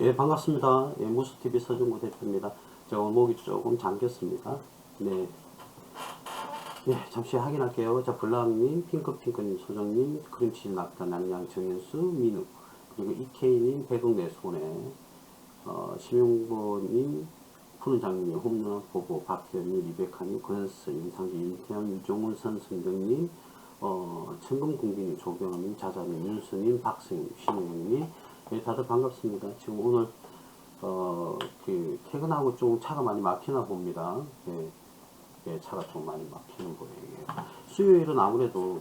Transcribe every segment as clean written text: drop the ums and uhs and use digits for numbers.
예, 반갑습니다. 예, 무스TV 서정구 대표입니다. 제가 오늘 목이 조금 잠겼습니다. 네. 예, 잠시 확인할게요. 자, 블랑님, 핑크핑크님, 소정님, 크림치즈 낙타, 남양, 정현수, 민우, 그리고 이케이님, 배동네, 손해, 심용보님, 푸른 장님, 홈런, 보보, 박희연님, 리베카님, 권현수, 윤상주, 윤태영, 유종훈, 선승경님, 천금궁비님, 조경호님, 자자님, 윤수님, 박승님, 신영님, 예, 다들 반갑습니다. 지금 오늘, 퇴근하고 좀 차가 많이 막히나 봅니다. 예, 예, 차가 좀 많이 막히는 거예요. 수요일은 아무래도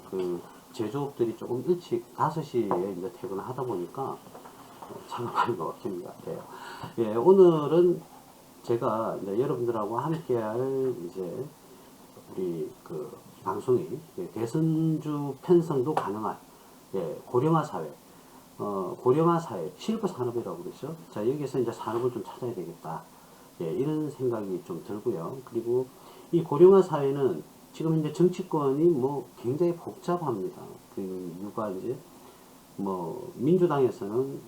제조업들이 조금 일찍 5시에 이제 퇴근을 하다 보니까 차가 많이 막히는 것 같아요. 예, 오늘은 제가 이제 여러분들하고 함께할 이제 우리 방송이 대선주 편성도 가능한 고령화 사회, 고령화 사회, 실버 산업이라고 그러죠. 자, 여기서 이제 산업을 좀 찾아야 되겠다. 이런 생각이 좀 들고요. 그리고 이 고령화 사회는 지금 이제 정치권이 뭐 굉장히 복잡합니다. 그 이유가 이제 민주당에서는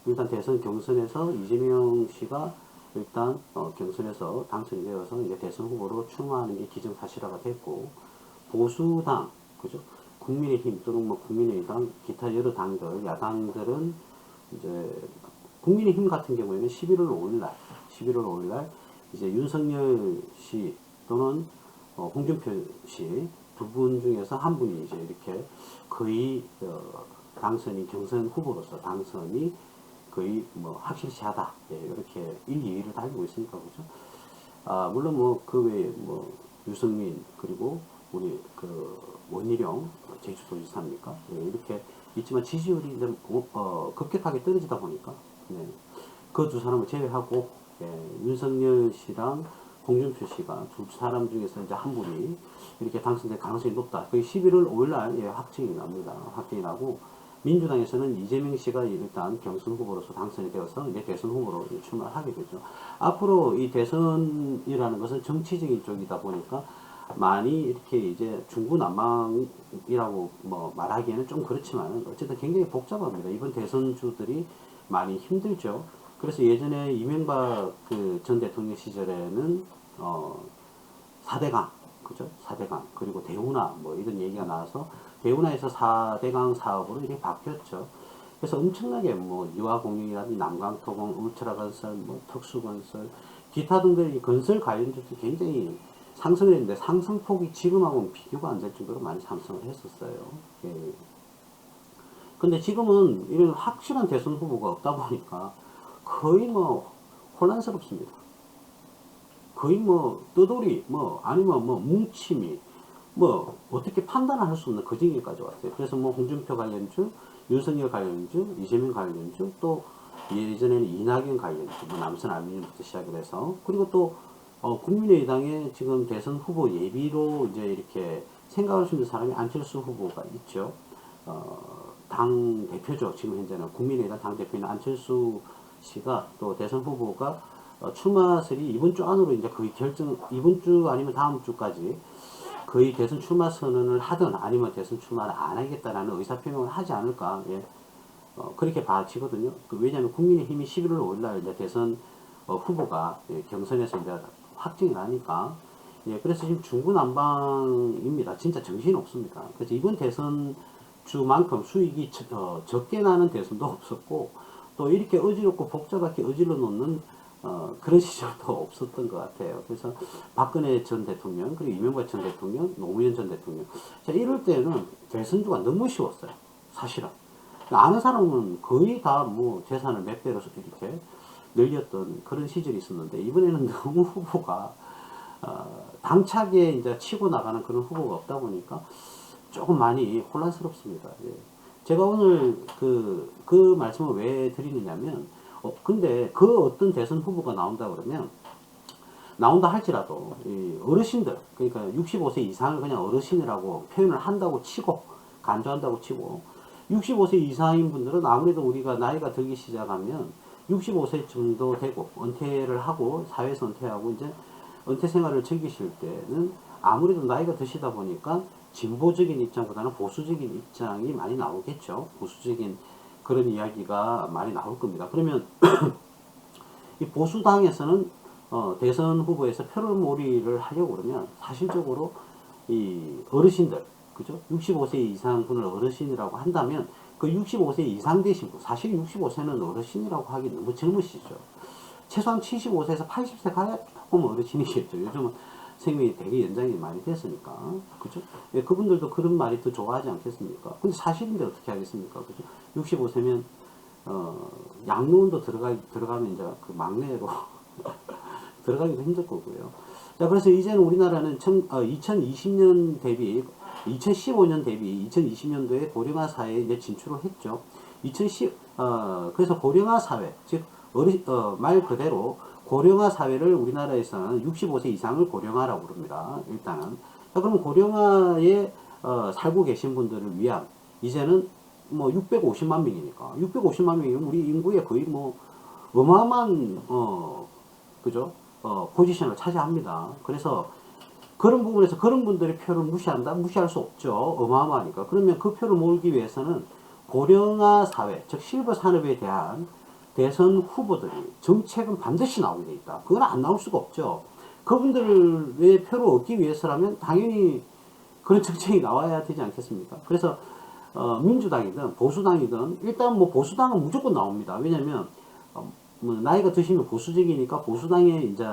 일단 대선 경선에서 이재명 씨가 일단 경선에서 당선이 되어서 이제 대선 후보로 출마하는 게 기정사실화가 됐고, 보수당, 그죠? 국민의힘 또는 국민의당, 기타 여러 당들, 야당들은 이제 국민의힘 같은 경우에는 11월 5일날 이제 윤석열 씨 또는 홍준표 씨 두 분 중에서 한 분이 이제 이렇게 거의 당선이 경선 후보로서 당선이 거의 확실시 하다. 이렇게 1, 2위를 달리고 있으니까, 그죠? 물론 그 외에 유승민, 그리고 우리 원희룡, 제주도지사입니까? 이렇게 있지만 지지율이 급격하게 떨어지다 보니까, 그 두 사람을 제외하고, 윤석열 씨랑 홍준표 씨가 두 사람 중에서 이제 한 분이 이렇게 당선될 가능성이 높다. 거의 11월 5일날 확정이 납니다. 확정이 나고, 민주당에서는 이재명 씨가 일단 경선 후보로서 당선이 되어서 이제 대선 후보로 출마를 하게 되죠. 앞으로 이 대선이라는 것은 정치적인 쪽이다 보니까 많이 이렇게 이제 중구난방이라고 말하기에는 좀 그렇지만 어쨌든 굉장히 복잡합니다. 이번 대선주들이 많이 힘들죠. 그래서 예전에 이명박 전 대통령 시절에는 4대강, 그죠? 4대강, 그리고 대운하 이런 얘기가 나와서 대운하에서 4대강 사업으로 이렇게 바뀌었죠. 그래서 엄청나게 유아공영이라든지 남강토공, 울트라건설, 특수건설, 기타 등등의 건설 관련주도 굉장히 상승을 했는데 상승폭이 지금하고는 비교가 안 될 정도로 많이 상승을 했었어요. 예. 근데 지금은 이런 확실한 대선 후보가 없다 보니까 거의 혼란스럽습니다. 거의 떠돌이, 아니면 뭉침이, 어떻게 판단을 할 수 없는 그 지경까지 왔어요. 그래서 홍준표 관련주, 윤석열 관련주, 이재명 관련주, 또 예전에는 이낙연 관련주, 남선 알루미늄부터 시작을 해서, 그리고 또 국민의당의 지금 대선 후보 예비로 이제 이렇게 생각할 수 있는 사람이 안철수 후보가 있죠. 당 대표죠. 지금 현재는 국민의당 당 대표인 안철수 씨가 또 대선 후보가 출마설이 이번 주 안으로 이제 거의 이번 주 아니면 다음 주까지 거의 대선 출마 선언을 하든 아니면 대선 출마를 안 하겠다라는 의사표명을 하지 않을까. 그렇게 봐지거든요. 왜냐하면 국민의힘이 11월 5일날 이제 대선 후보가 경선에서 이제 확정이 나니까. 그래서 지금 중구난방입니다. 진짜 정신이 없습니다. 그래서 이번 대선 주만큼 수익이 적게 나는 대선도 없었고, 또 이렇게 어지럽고 복잡하게 어질러 놓는 그런 시절도 없었던 것 같아요. 그래서 박근혜 전 대통령, 그리고 이명박 전 대통령, 노무현 전 대통령. 자, 이럴 때는 대선주가 너무 쉬웠어요. 사실은. 아는 사람은 거의 다 재산을 몇 배로 이렇게 늘렸던 그런 시절이 있었는데, 이번에는 너무 후보가, 당차게 이제 치고 나가는 그런 후보가 없다 보니까 조금 많이 혼란스럽습니다. 예. 제가 오늘 그 말씀을 왜 드리느냐면, 근데 어떤 대선 후보가 나온다 그러면, 나온다 할지라도, 어르신들, 그러니까 65세 이상을 그냥 어르신이라고 표현을 한다고 치고, 간주한다고 치고, 65세 이상인 분들은 아무래도 우리가 나이가 들기 시작하면, 65세 정도 되고, 은퇴를 하고, 사회에서 은퇴하고, 이제 은퇴 생활을 즐기실 때는 아무래도 나이가 드시다 보니까, 진보적인 입장보다는 보수적인 입장이 많이 나오겠죠. 보수적인 그런 이야기가 많이 나올 겁니다. 그러면 이 보수당에서는 대선 후보에서 표를몰이를 하려고 그러면 사실적으로 이 어르신들, 그죠? 65세 이상 분을 어르신이라고 한다면 그 65세 이상 되신 분, 사실 65세는 어르신이라고 하기 너무 젊으시죠. 최소한 75세에서 80세 가야 조금 어르신이겠죠. 요즘은 생명이 되게 연장이 많이 됐으니까. 그죠? 예, 그분들도 그런 말이 더 좋아하지 않겠습니까? 근데 사실인데 어떻게 하겠습니까? 그죠? 65세면, 양로원도 들어가면 이제 그 막내로 들어가기도 힘들 거고요. 자, 그래서 이제는 우리나라는 2020년 대비, 2015년 대비 2020년도에 고령화 사회에 이제 진출을 했죠. 그래서 고령화 사회, 즉, 말 그대로 고령화 사회를 우리나라에서는 65세 이상을 고령화라고 부릅니다. 일단은. 자, 그럼 고령화에 살고 계신 분들을 위한 이제는 뭐 650만 명이니까 650만 명이면 우리 인구의 거의 뭐 어마어마한 그죠? 포지션을 차지합니다. 그래서 그런 부분에서 그런 분들의 표를 무시한다? 무시할 수 없죠. 어마어마하니까. 그러면 그 표를 모으기 위해서는 고령화 사회, 즉 실버 산업에 대한 대선 후보들이 정책은 반드시 나오게 돼 있다. 그건 안 나올 수가 없죠. 그분들의 표를 얻기 위해서라면 당연히 그런 정책이 나와야 되지 않겠습니까? 그래서 민주당이든 보수당이든 일단 뭐 보수당은 무조건 나옵니다. 왜냐면 뭐 나이가 드시면 보수적이니까 보수당에 이제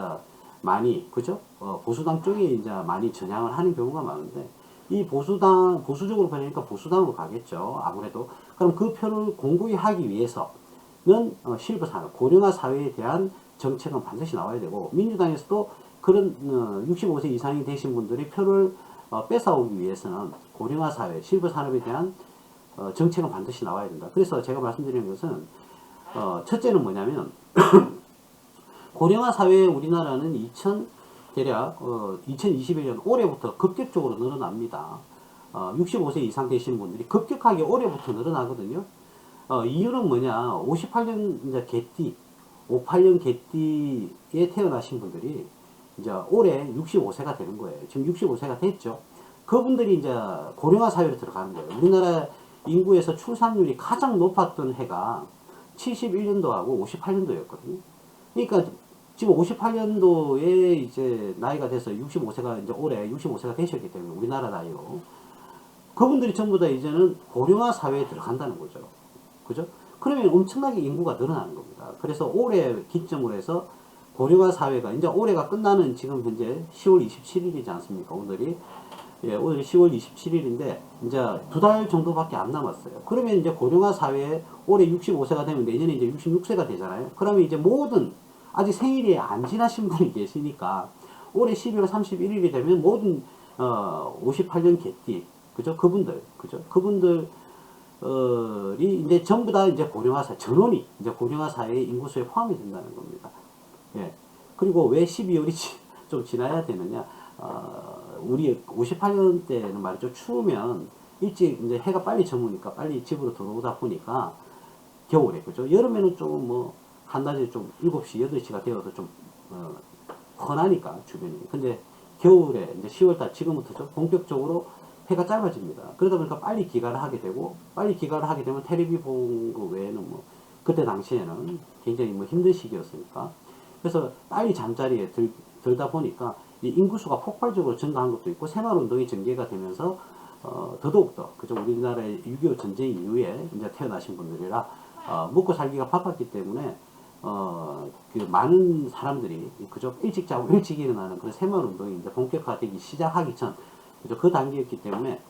많이 그죠? 보수당 쪽에 이제 많이 전향을 하는 경우가 많은데 이 보수적으로 보내니까 보수당으로 가겠죠. 아무래도 그럼 그 표를 공고히 하기 위해서는 실버 산업, 고령화 사회에 대한 정책은 반드시 나와야 되고 민주당에서도 그런 65세 이상이 되신 분들이 표를 뺏어오기 위해서는 고령화 사회, 실버 산업에 대한 정책은 반드시 나와야 된다. 그래서 제가 말씀드리는 것은 첫째는 뭐냐면 고령화 사회에 우리나라는 대략 2021년 올해부터 급격적으로 늘어납니다. 65세 이상 되신 분들이 급격하게 올해부터 늘어나거든요. 이유는 뭐냐? 58년 이제 개띠, 58년 개띠에 태어나신 분들이 이제 올해 65세가 되는 거예요. 지금 65세가 됐죠. 그분들이 이제 고령화 사회로 들어가는 거예요. 우리나라 인구에서 출산율이 가장 높았던 해가 71년도하고 58년도였거든요. 그러니까 지금 58년도에 이제 나이가 돼서 65세가 이제 올해 65세가 되셨기 때문에 우리나라 나이로 그분들이 전부 다 이제는 고령화 사회에 들어간다는 거죠. 그죠? 그러면 엄청나게 인구가 늘어나는 겁니다. 그래서 올해 기점으로 해서 고령화 사회가 이제 올해가 끝나는 지금 현재 10월 27일이지 않습니까? 오늘이. 예, 오늘이 10월 27일인데 이제 2달 정도밖에 안 남았어요. 그러면 이제 고령화 사회에 올해 65세가 되면 내년에 이제 66세가 되잖아요. 그러면 이제 모든 아직 생일이 안 지나신 분이 계시니까 올해 12월 31일이 되면 모든 58년 개띠 그죠? 그분들이 이제 전부 다 이제 고령화 사회 전원이 이제 고령화 사회의 인구수에 포함이 된다는 겁니다. 예. 그리고 왜 12월이 좀 지나야 되느냐? 우리 58년 때는 말이죠. 추우면 일찍 이제 해가 빨리 저무니까 빨리 집으로 들어오다 보니까 겨울에 그죠? 여름에는 좀 뭐 한낮에 좀 7시, 8시가 되어도 좀 훤하니까 주변이. 근데 겨울에 이제 10월달 지금부터 좀 본격적으로 해가 짧아집니다. 그러다 보니까 빨리 기가를 하게 되고 빨리 기가를 하게 되면 텔레비 본 거 외에는 뭐 그때 당시에는 굉장히 뭐 힘든 시기였으니까 그래서 빨리 잠자리에 들다 보니까 이 인구수가 폭발적으로 증가한 것도 있고 생활운동이 전개가 되면서 더더욱더 그죠 우리나라의 6.25 전쟁 이후에 이제 태어나신 분들이라 먹고 살기가 바빴기 때문에 그 많은 사람들이 그죠 일찍 자고 일찍 일어나는 그런 생활운동이 이제 본격화되기 시작하기 전 그죠 그 단계였기 때문에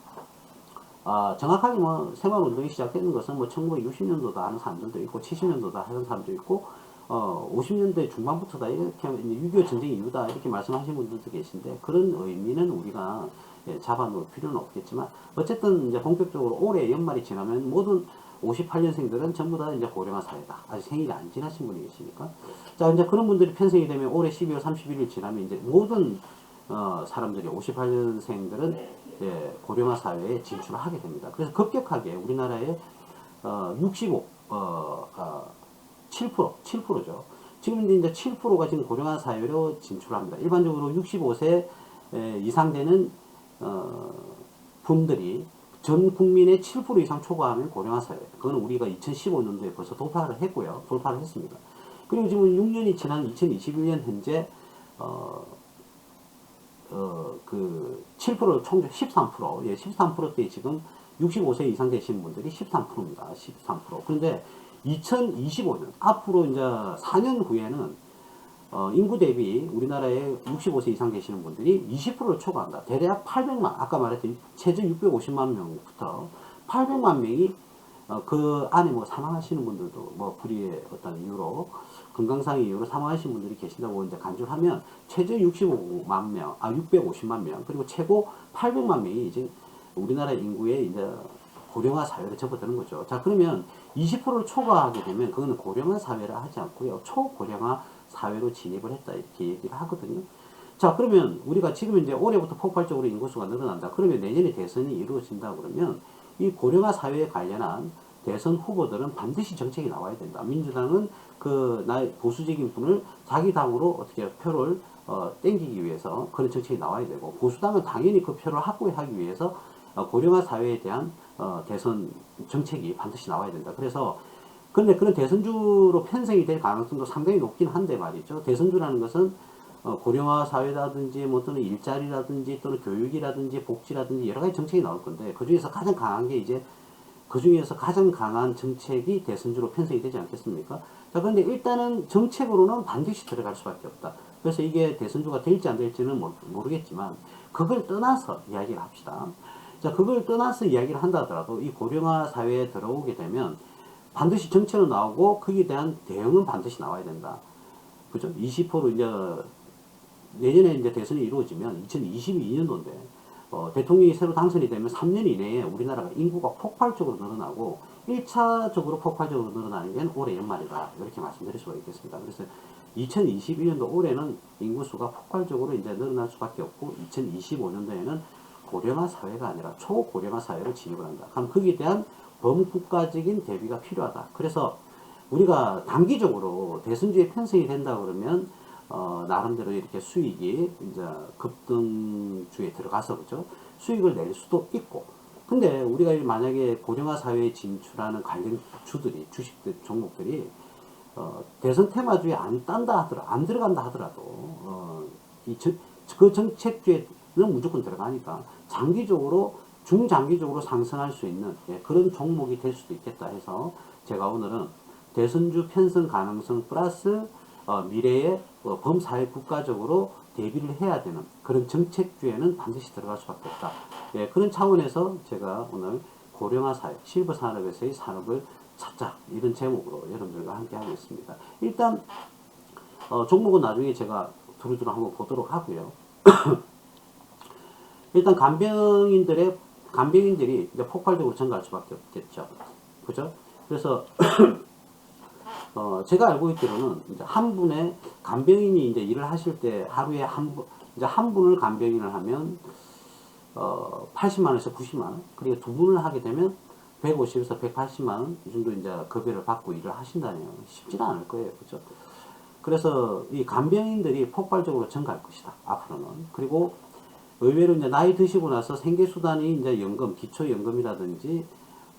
정확하게 뭐 생활운동이 시작되는 것은 뭐 1960년도다 하는 사람들도 있고 70년도다 하는 사람도 있고 50년대 중반부터다 이렇게 6.25 전쟁 이후다 이렇게 말씀하시는 분들도 계신데 그런 의미는 우리가 잡아놓을 필요는 없겠지만 어쨌든 이제 본격적으로 올해 연말이 지나면 모든 58년생들은 전부 다 이제 고령화 사회다. 아직 생일이 안 지나신 분이 계시니까. 자, 이제 그런 분들이 편성이 되면 올해 12월 31일 지나면 이제 모든 사람들이 58년생들은 고령화 사회에 진출을 하게 됩니다. 그래서 급격하게 우리나라에 7%죠. 지금 이제 7%가 지금 고령화 사회로 진출합니다. 일반적으로 65세 이상 되는 분들이 전 국민의 7% 이상 초과하면 고령화 사회. 그건 우리가 2015년도에 벌써 돌파를 했고요. 돌파를 했습니다. 그리고 지금 6년이 지난 2021년 현재, 그 7% 총 13%, 예, 13%대 지금 65세 이상 되시는 분들이 13%입니다. 13%. 그런데 2025년, 앞으로 이제 4년 후에는 인구 대비 우리나라에 65세 이상 되시는 분들이 20%를 초과한다. 대략 800만, 아까 말했던 최저 650만 명부터 800만 명이 그 안에 뭐 사망하시는 분들도 뭐 불의의 어떤 이유로 건강상의 이유로 사망하신 분들이 계신다고 이제 간주를 하면 최저 65만 명, 650만 명, 그리고 최고 800만 명이 이제 우리나라 인구의 이제 고령화 사회로 접어드는 거죠. 자, 그러면 20%를 초과하게 되면 그거는 고령화 사회라 하지 않고요. 초고령화 사회로 진입을 했다 이렇게 얘기를 하거든요. 자, 그러면 우리가 지금 이제 올해부터 폭발적으로 인구수가 늘어난다. 그러면 내년에 대선이 이루어진다 그러면 이 고령화 사회에 관련한 대선 후보들은 반드시 정책이 나와야 된다. 민주당은 그 나의 보수적인 분을 자기 당으로 어떻게 표를 땡기기 위해서 그런 정책이 나와야 되고, 보수당은 당연히 그 표를 확보하기 위해서 고령화 사회에 대한 대선 정책이 반드시 나와야 된다. 그래서 그런데 그런 대선주로 편성이 될 가능성도 상당히 높긴 한데 말이죠. 대선주라는 것은 고령화 사회라든지 뭐 또는 일자리라든지 또는 교육이라든지 복지라든지 여러 가지 정책이 나올 건데, 그 중에서 가장 강한 게 이제 그 중에서 가장 강한 정책이 대선주로 편성이 되지 않겠습니까? 자, 그런데 일단은 정책으로는 반드시 들어갈 수밖에 없다. 그래서 이게 대선주가 될지 안 될지는 모르겠지만 그걸 떠나서 이야기를 합시다. 자, 그걸 떠나서 이야기를 한다 하더라도 이 고령화 사회에 들어오게 되면 반드시 정책은 나오고 거기에 대한 대응은 반드시 나와야 된다. 그죠? 20% 이제 내년에 이제 대선이 이루어지면 2022년도인데 대통령이 새로 당선이 되면 3년 이내에 우리나라가 인구가 폭발적으로 늘어나고 1차적으로 폭발적으로 늘어나는 게 올해 연말이다. 이렇게 말씀드릴 수가 있겠습니다. 그래서 2021년도 올해는 인구수가 폭발적으로 이제 늘어날 수밖에 없고 2025년도에는 고령화 사회가 아니라 초고령화 사회로 진입을 한다. 그럼 거기에 대한 범국가적인 대비가 필요하다. 그래서 우리가 단기적으로 대선주에 편성이 된다 그러면 나름대로 이렇게 수익이 이제 급등주에 들어가서 그죠? 수익을 낼 수도 있고. 근데 우리가 만약에 고령화 사회에 진출하는 관련 주들이 주식들 종목들이 대선 테마주에 안 들어간다 하더라도 그 정책주에는 무조건 들어가니까 장기적으로 중장기적으로 상승할 수 있는 그런 종목이 될 수도 있겠다 해서 제가 오늘은 대선주 편성 가능성 플러스 미래의 범사회 국가적으로 대비를 해야 되는 그런 정책주에는 반드시 들어갈 수밖에 없다. 예, 그런 차원에서 제가 오늘 고령화 사회, 실버 산업에서의 산업을 찾자 이런 제목으로 여러분들과 함께 하고 있습니다. 일단 종목은 나중에 제가 두루두루 한번 보도록 하고요. 일단 간병인들이 이제 폭발적으로 증가할 수밖에 없겠죠. 그죠? 그래서 제가 알고 있기로는 이제 한 분의 간병인이 이제 일을 하실 때 하루에 한 분을 간병인을 하면 80만 원에서 90만 원, 그리고 두 분을 하게 되면 150에서 180만 원 이 정도 이제 급여를 받고 일을 하신다네요. 쉽지는 않을 거예요. 그죠? 그래서 이 간병인들이 폭발적으로 증가할 것이다. 앞으로는. 그리고 의외로 이제 나이 드시고 나서 생계수단이 이제 연금, 기초연금이라든지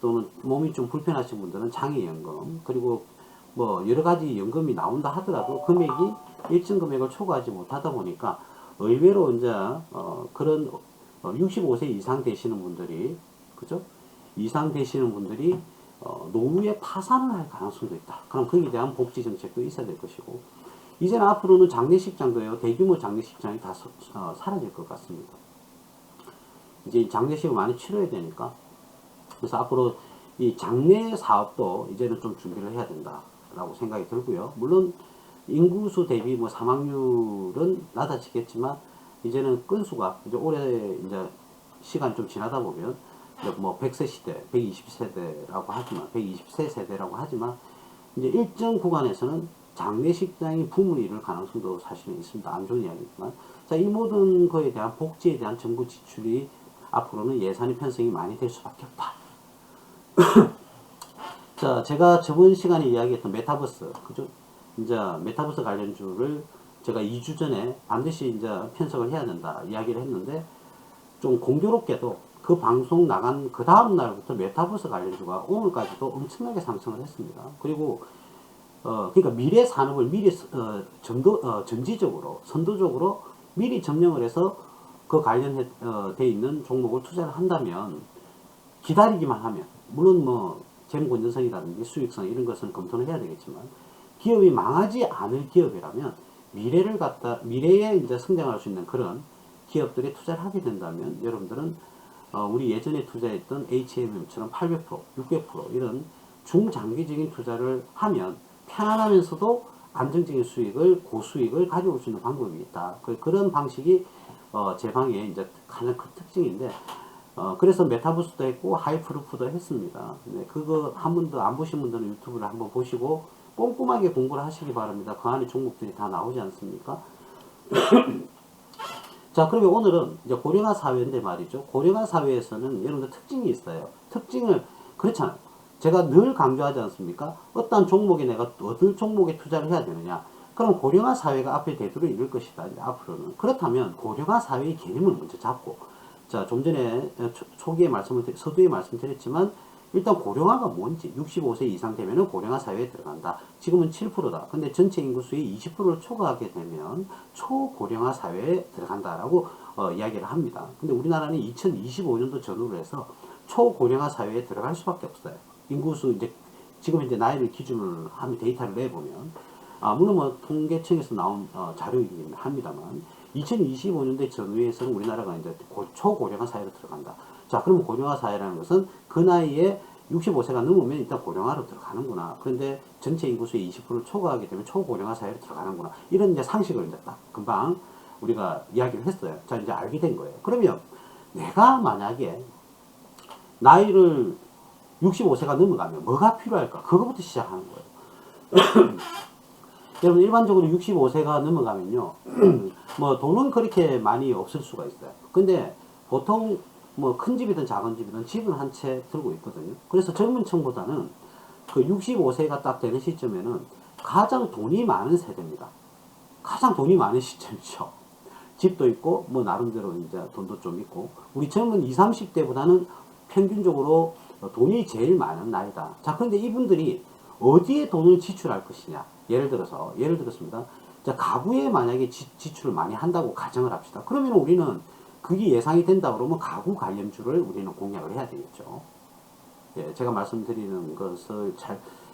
또는 몸이 좀 불편하신 분들은 장애연금, 그리고 뭐 여러 가지 연금이 나온다 하더라도 금액이 일정 금액을 초과하지 못하다 보니까 의외로 이제 그런 65세 이상 되시는 분들이, 그죠? 이상 되시는 분들이 노후에 파산을 할 가능성도 있다. 그럼 거기에 대한 복지 정책도 있어야 될 것이고, 이제는 앞으로는 장례식장도요, 대규모 장례식장이 다 사라질 것 같습니다. 이제 장례식을 많이 치러야 되니까. 그래서 앞으로 이 장례 사업도 이제는 좀 준비를 해야 된다라고 생각이 들고요. 물론 인구수 대비 뭐 사망률은 낮아지겠지만 이제는 건수가 이제 올해 이제 시간 좀 지나다 보면 뭐 100세 시대, 120세대라고 하지만 120세 세대라고 하지만 이제 일정 구간에서는 장례식장이 붐을 이룰 가능성도 사실은 있습니다. 안 좋은 이야기지만. 자, 이 모든 거에 대한 복지에 대한 정부 지출이 앞으로는 예산이 편성이 많이 될 수밖에 없다. 자, 제가 저번 시간에 이야기했던 메타버스, 그죠? 이제 메타버스 관련주를 제가 2주 전에 반드시 이제 편성을 해야 된다 이야기를 했는데, 좀 공교롭게도 그 방송 나간 그 다음 날부터 메타버스 관련주가 오늘까지도 엄청나게 상승을 했습니다. 그리고 그러니까 미래 산업을 미리 전지적으로 선도적으로 미리 점령을 해서 그 관련돼 있는 종목을 투자를 한다면 기다리기만 하면 물론 뭐 재무 건전성이라든지 수익성 이런 것은 검토를 해야 되겠지만 기업이 망하지 않을 기업이라면 미래에 이제 성장할 수 있는 그런 기업들에 투자를 하게 된다면 여러분들은 우리 예전에 투자했던 HMM처럼 800%, 600% 이런 중장기적인 투자를 하면 편안하면서도 안정적인 수익을 고수익을 가져올 수 있는 방법이 있다. 그런 방식이 제 방의 이제 가장 큰 특징인데 그래서 메타버스도 했고 하이프루프도 했습니다. 네, 그거 한 번도 안 보신 분들은 유튜브를 한번 보시고 꼼꼼하게 공부를 하시기 바랍니다. 그 안에 종목들이 다 나오지 않습니까? 자, 그러면 오늘은 이제 고령화 사회인데 말이죠. 고령화 사회에서는 여러분들 특징이 있어요. 특징을, 그렇잖아요. 제가 늘 강조하지 않습니까? 어떤 종목에 내가 어떤 종목에 투자를 해야 되느냐. 그럼 고령화 사회가 앞에 대두를 이룰 것이다. 이제 앞으로는. 그렇다면 고령화 사회의 개념을 먼저 잡고, 자, 좀 전에 초기에 서두에 말씀드렸지만, 일단 고령화가 뭔지 65세 이상 되면은 고령화 사회에 들어간다. 지금은 7%다. 근데 전체 인구수의 20%를 초과하게 되면 초고령화 사회에 들어간다라고 이야기를 합니다. 근데 우리나라는 2025년도 전후로 해서 초고령화 사회에 들어갈 수밖에 없어요. 인구수 이제 지금 이제 나이를 기준으로 하면 데이터를 내보면 물론 뭐 통계청에서 나온 자료이긴 합니다만 2025년도 전후에서는 우리나라가 이제 초고령화 사회로 들어간다. 자, 그러면 고령화 사회라는 것은 그 나이에 65세가 넘으면 일단 고령화로 들어가는구나. 그런데 전체 인구수의 20%를 초과하게 되면 초고령화 사회로 들어가는구나. 이런 이제 상식을 이제 딱 금방 우리가 이야기를 했어요. 자, 이제 알게 된 거예요. 그러면 내가 만약에 나이를 65세가 넘어가면 뭐가 필요할까? 그거부터 시작하는 거예요. 여러분, 일반적으로 65세가 넘어가면요, 뭐, 돈은 그렇게 많이 없을 수가 있어요. 근데 보통 뭐 큰 집이든 작은 집이든 집은 한 채 들고 있거든요. 그래서 젊은 층보다는 그 65세가 딱 되는 시점에는 가장 돈이 많은 세대입니다. 가장 돈이 많은 시점이죠. 집도 있고 뭐 나름대로 이제 돈도 좀 있고 우리 젊은 20, 30대보다는 평균적으로 돈이 제일 많은 나이다. 자, 그런데 이분들이 어디에 돈을 지출할 것이냐? 예를 들었습니다. 자, 가구에 만약에 지출을 많이 한다고 가정을 합시다. 그러면 우리는 그게 예상이 된다 그러면 가구 관련주를 우리는 공략을 해야 되겠죠. 예, 제가 말씀드리는 것을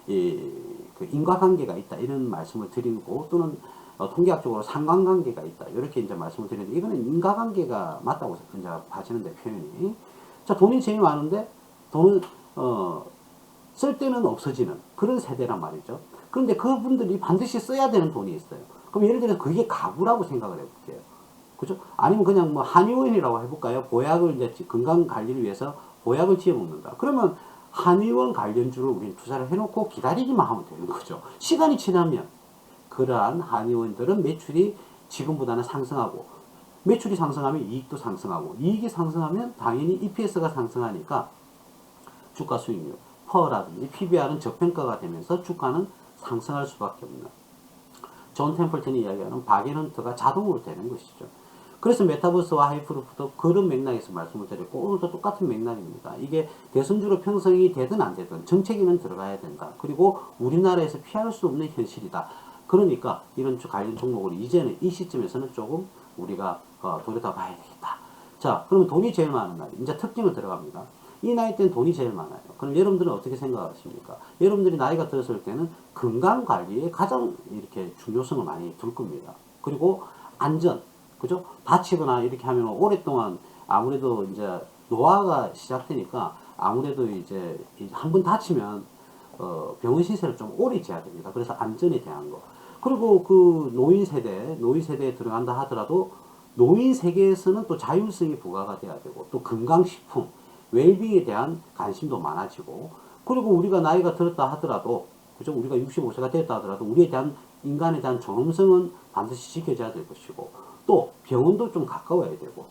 그 인과관계가 있다 이런 말씀을 드리고 또는 통계학적으로 상관관계가 있다 이렇게 이제 말씀을 드리는데 이거는 인과관계가 맞다고 이제 봐지는데 표현이. 자, 돈이 제일 많은데 돈을 쓸 때는 없어지는 그런 세대란 말이죠. 그런데 그분들이 반드시 써야 되는 돈이 있어요. 그럼 예를 들어서 그게 가구라고 생각을 해볼게요. 그죠? 아니면 그냥 뭐 한의원이라고 해볼까요? 보약을 이제 건강 관리를 위해서 보약을 지어 먹는다. 그러면 한의원 관련주를 우리는 투자를 해놓고 기다리기만 하면 되는 거죠. 시간이 지나면 그러한 한의원들은 매출이 지금보다는 상승하고 매출이 상승하면 이익도 상승하고 이익이 상승하면 당연히 EPS가 상승하니까 주가 수익률, 퍼라든지 PBR은 저평가가 되면서 주가는 상승할 수밖에 없는 존 템플턴이 이야기하는 바게넌트가 자동으로 되는 것이죠. 그래서 메타버스와 하이프루프도 그런 맥락에서 말씀을 드렸고 오늘도 똑같은 맥락입니다. 이게 대선주로 편성이 되든 안 되든 정책에는 들어가야 된다. 그리고 우리나라에서 피할 수 없는 현실이다. 그러니까 이런 관련 종목을 이제는 이 시점에서는 조금 우리가 들여다봐야 되겠다. 자, 그러면 돈이 제일 많은 날 이제 특징을 들어갑니다. 이 나이 때는 돈이 제일 많아요. 그럼 여러분들은 어떻게 생각하십니까? 여러분들이 나이가 들었을 때는 건강관리에 가장 이렇게 중요성을 많이 둘 겁니다. 그리고 안전, 그죠? 다치거나 이렇게 하면 오랫동안 아무래도 이제 노화가 시작되니까 아무래도 이제 한 번 다치면 병원 시설을 좀 오래 지어야 됩니다. 그래서 안전에 대한 거. 그리고 그 노인 세대에 들어간다 하더라도 노인 세계에서는 또 자율성이 부과가 돼야 되고 또 건강식품, 웰빙에 대한 관심도 많아지고 그리고 우리가 나이가 들었다 하더라도 그죠? 우리가 65세가 됐다 하더라도 우리에 대한 인간에 대한 존엄성은 반드시 지켜져야 될 것이고 또 병원도 좀 가까워야 되고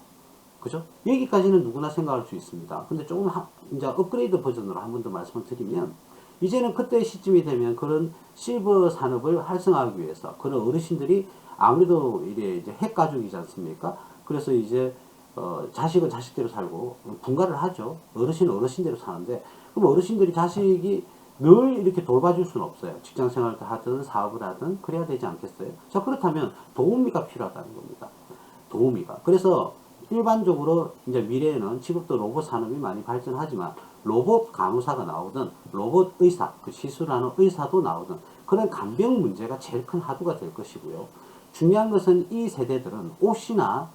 그죠? 여기까지는 누구나 생각할 수 있습니다. 근데 조금 이제 업그레이드 버전으로 한 번 더 말씀을 드리면 이제는 그때 시점이 되면 그런 실버 산업을 활성화하기 위해서 그런 어르신들이 아무래도 이제 핵가족이지 않습니까? 그래서 이제 자식은 자식대로 살고 분가를 하죠. 어르신은 어르신대로 사는데 그럼 어르신들이 자식이 늘 이렇게 돌봐줄 수는 없어요. 직장 생활을 하든 사업을 하든 그래야 되지 않겠어요? 자, 그렇다면 도우미가 필요하다는 겁니다. 도우미가. 그래서 일반적으로 이제 미래에는 지금도 로봇 산업이 많이 발전하지만 로봇 간호사가 나오든 로봇 의사, 그 시술하는 의사도 나오든 그런 간병 문제가 제일 큰 화두가 될 것이고요. 중요한 것은 이 세대들은 옷이나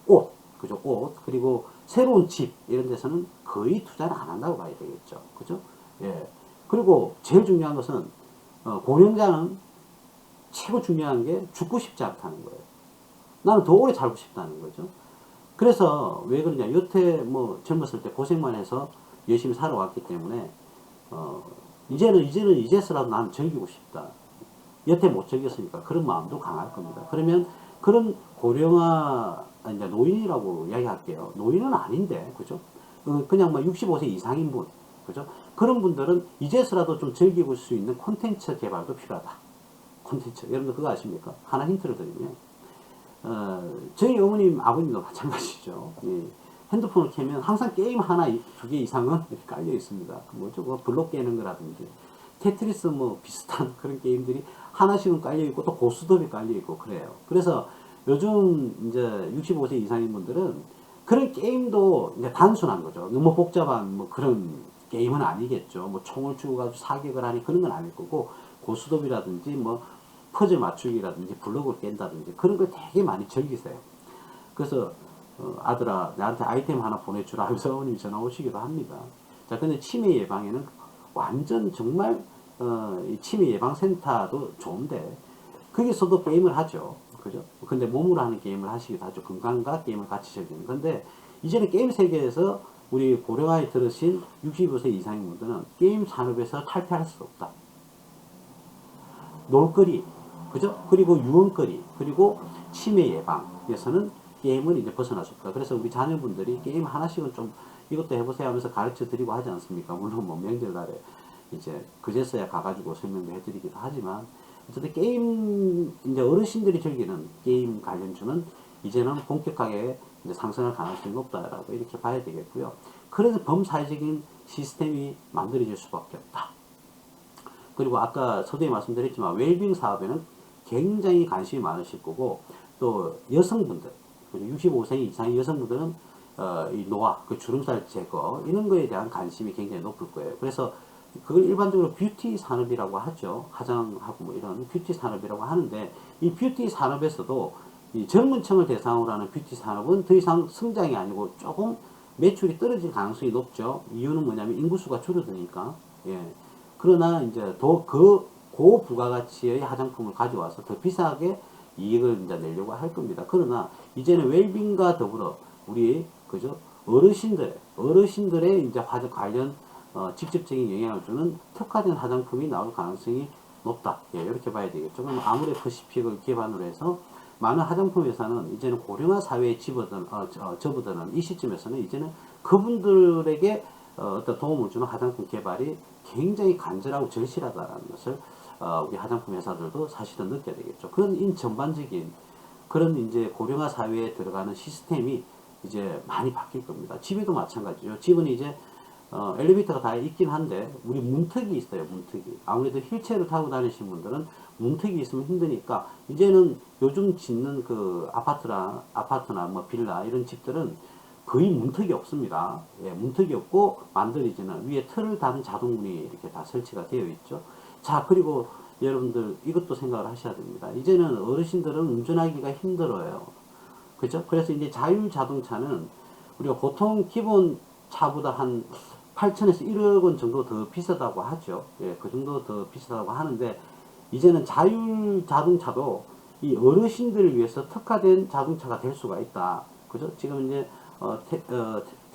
옷, 그죠? 옷, 그리고 새로운 집, 이런 데서는 거의 투자를 안 한다고 봐야 되겠죠. 그죠? 예. 그리고 제일 중요한 것은, 고령자는 최고 중요한 게 죽고 싶지 않다는 거예요. 나는 더 오래 살고 싶다는 거죠. 그래서 왜 그러냐. 여태 뭐 젊었을 때 고생만 해서 열심히 살아왔기 때문에, 이제서라도 나는 즐기고 싶다. 여태 못 즐겼으니까 그런 마음도 강할 겁니다. 그러면 그런 고령화, 이제 노인이라고 이야기할게요. 노인은 아닌데, 그죠? 그냥 뭐 65세 이상인 분, 그죠? 그런 분들은 이제서라도 좀 즐기고 수 있는 콘텐츠 개발도 필요하다. 콘텐츠. 여러분들 그거 아십니까? 하나 힌트를 드리면, 저희 어머님, 아버님도 마찬가지죠. 예. 핸드폰을 켜면 항상 게임 하나, 두 개 이상은 이렇게 깔려 있습니다. 뭐죠? 뭐 블록 깨는 거라든지, 테트리스 뭐 비슷한 그런 게임들이 하나씩은 깔려 있고 또 고스톱이 깔려 있고 그래요. 그래서 요즘 이제 65세 이상인 분들은 그런 게임도 이제 단순한 거죠. 너무 복잡한 뭐 그런 게임은 아니겠죠. 뭐 총을 쥐고 가지고 사격을 하니 그런 건 아닐 거고 고스톱이라든지 뭐 퍼즐 맞추기라든지 블록을 깬다든지 그런 걸 되게 많이 즐기세요. 그래서 아들아 나한테 아이템 하나 보내주라 하면서 어머님이 전화 오시기도 합니다. 자, 근데 치매 예방에는 완전 정말 이 치매 예방센터도 좋은데 거기서도 게임을 하죠. 그죠? 근데 몸으로 하는 게임을 하시기도 하죠. 건강과 게임을 같이 즐기는. 근데 이제는 게임 세계에서 우리 고령화에 들으신 65세 이상인 분들은 게임 산업에서 탈피할 수 없다. 놀거리, 그죠? 그리고 유흥거리, 그리고 치매 예방에서는 게임을 이제 벗어날 수 없다. 그래서 우리 자녀분들이 게임 하나씩은 좀 이것도 해보세요 하면서 가르쳐 드리고 하지 않습니까? 물론 뭐 명절날에 이제 그제서야 가가지고 설명도 해드리기도 하지만 어쨌든 게임 이제 어르신들이 즐기는 게임 관련주는 이제는 본격하게 이제 상승할 가능성이 높다라고 이렇게 봐야 되겠고요. 그래서 범사회적인 시스템이 만들어질 수밖에 없다. 그리고 아까 서두에 말씀드렸지만 웰빙 사업에는 굉장히 관심이 많으실 거고 또 여성분들 65세 이상의 여성분들은 이 노화, 그 주름살 제거 이런 거에 대한 관심이 굉장히 높을 거예요. 그래서 그걸 일반적으로 뷰티 산업이라고 하죠. 화장하고 뭐 이런 뷰티 산업이라고 하는데 이 뷰티 산업에서도 이 젊은 층을 대상으로 하는 뷰티 산업은 더 이상 성장이 아니고 조금 매출이 떨어질 가능성이 높죠. 이유는 뭐냐면 인구수가 줄어드니까. 예. 그러나 이제 더 고부가가치의 화장품을 가져와서 더 비싸게 이익을 이제 내려고 할 겁니다. 그러나 이제는 웰빙과 더불어 우리 그죠 어르신들의 이제 화장 관련 직접적인 영향을 주는 특화된 화장품이 나올 가능성이 높다. 예, 이렇게 봐야 되겠죠. 그럼 아무레 퍼시픽을 기반으로 해서 많은 화장품 회사는 이제는 고령화 사회에 접어드는 이 시점에서는 이제는 그분들에게 어떤 도움을 주는 화장품 개발이 굉장히 간절하고 절실하다는 것을 우리 화장품 회사들도 사실은 느껴야 되겠죠. 그런 전반적인 그런 이제 고령화 사회에 들어가는 시스템이 이제 많이 바뀔 겁니다. 집에도 마찬가지죠. 집은 이제 엘리베이터가 다 있긴 한데 우리 문턱이 있어요. 문턱이. 아무래도 휠체어를 타고 다니시는 분들은 문턱이 있으면 힘드니까 이제는 요즘 짓는 그 아파트나 뭐 빌라 이런 집들은 거의 문턱이 없습니다. 예, 문턱이 없고 만들어지는 위에 틀을 다는 자동문이 이렇게 다 설치가 되어 있죠. 자, 그리고 여러분들 이것도 생각을 하셔야 됩니다. 이제는 어르신들은 운전하기가 힘들어요. 그죠? 그래서 이제 자율 자동차는 우리가 보통 기본 차보다 한 8천에서 1억 원 정도 더 비싸다고 하죠. 예, 그 정도 더 비싸다고 하는데 이제는 자율 자동차도 이 어르신들을 위해서 특화된 자동차가 될 수가 있다. 그죠? 지금 이제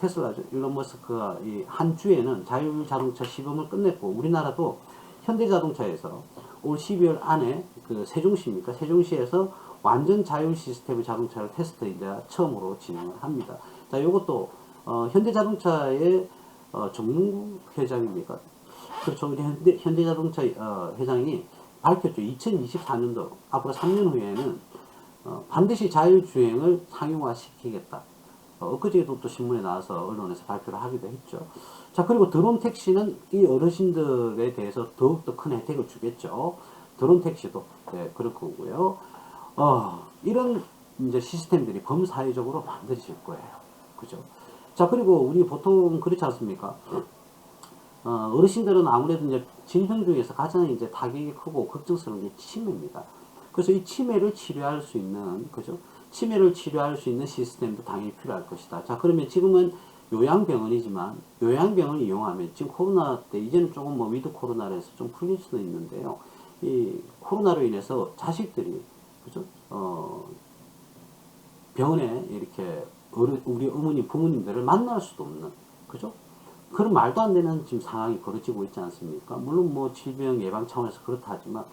테슬라죠. 일론 머스크가 이 한 주에는 자율 자동차 시범을 끝냈고 우리나라도 현대자동차에서 올 12월 안에 그 세종시입니까? 세종시에서 완전 자율 시스템의 자동차를 테스트 이제 처음으로 진행을 합니다. 자, 요것도 현대자동차의 정무 회장입니까? 그렇죠. 우리 현대자동차 회장이 밝혔죠. 2024년도 앞으로 3년 후에는 반드시 자율주행을 상용화시키겠다. 엊그제도 또 신문에 나와서 언론에서 발표를 하기도 했죠. 자, 그리고 드론 택시는 이 어르신들에 대해서 더욱더 큰 혜택을 주겠죠. 드론 택시도 네, 그럴 거고요. 이런 이제 시스템들이 범사회적으로 만들어질 거예요. 그죠? 자, 그리고 우리 보통 그렇지 않습니까? 어르신들은 아무래도 이제 질병 중에서 가장 이제 타격이 크고 걱정스러운 게 치매입니다. 그래서 이 치매를 치료할 수 있는, 그죠? 치매를 치료할 수 있는 시스템도 당연히 필요할 것이다. 자, 그러면 지금은 요양병원이지만, 요양병원을 이용하면, 지금 코로나 때, 이제는 조금 뭐 위드 코로나로 해서 좀 풀릴 수도 있는데요. 이 코로나로 인해서 자식들이, 그죠? 병원에 이렇게 우리 어머니, 부모님들을 만날 수도 없는, 그죠? 그런 말도 안 되는 지금 상황이 벌어지고 있지 않습니까? 물론 뭐 질병 예방 차원에서 그렇다 하지만,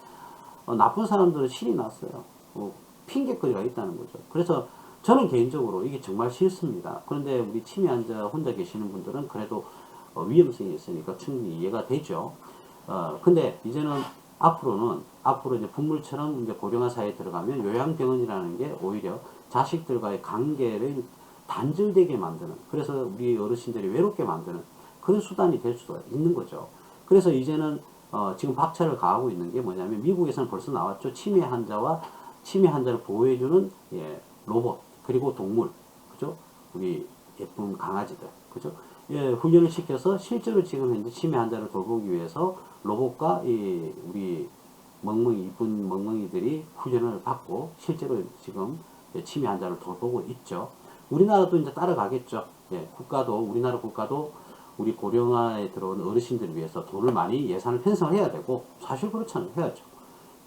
나쁜 사람들은 신이 났어요. 핑계거리가 있다는 거죠. 그래서 저는 개인적으로 이게 정말 싫습니다. 그런데 우리 치매 환자 혼자 계시는 분들은 그래도 위험성이 있으니까 충분히 이해가 되죠. 근데 이제는 앞으로 이제 분물처럼 이제 고령화 사회에 들어가면 요양병원이라는 게 오히려 자식들과의 관계를 단절되게 만드는, 그래서 우리 어르신들이 외롭게 만드는 그런 수단이 될 수가 있는 거죠. 그래서 이제는 지금 박차를 가하고 있는 게 뭐냐면, 미국에서는 벌써 나왔죠. 치매 환자를 보호해주는 로봇, 그리고 동물, 그죠? 우리 예쁜 강아지들, 그죠? 훈련을 시켜서 실제로 지금 현재 치매 환자를 돌보기 위해서 로봇과 우리 이쁜 멍멍이들이 훈련을 받고 실제로 지금 치매 환자를 돌보고 있죠. 우리나라도 이제 따라가겠죠. 우리나라 국가도 우리 고령화에 들어온 어르신들을 위해서 돈을 많이 예산을 편성을 해야 되고, 사실 그렇잖아요. 해야죠.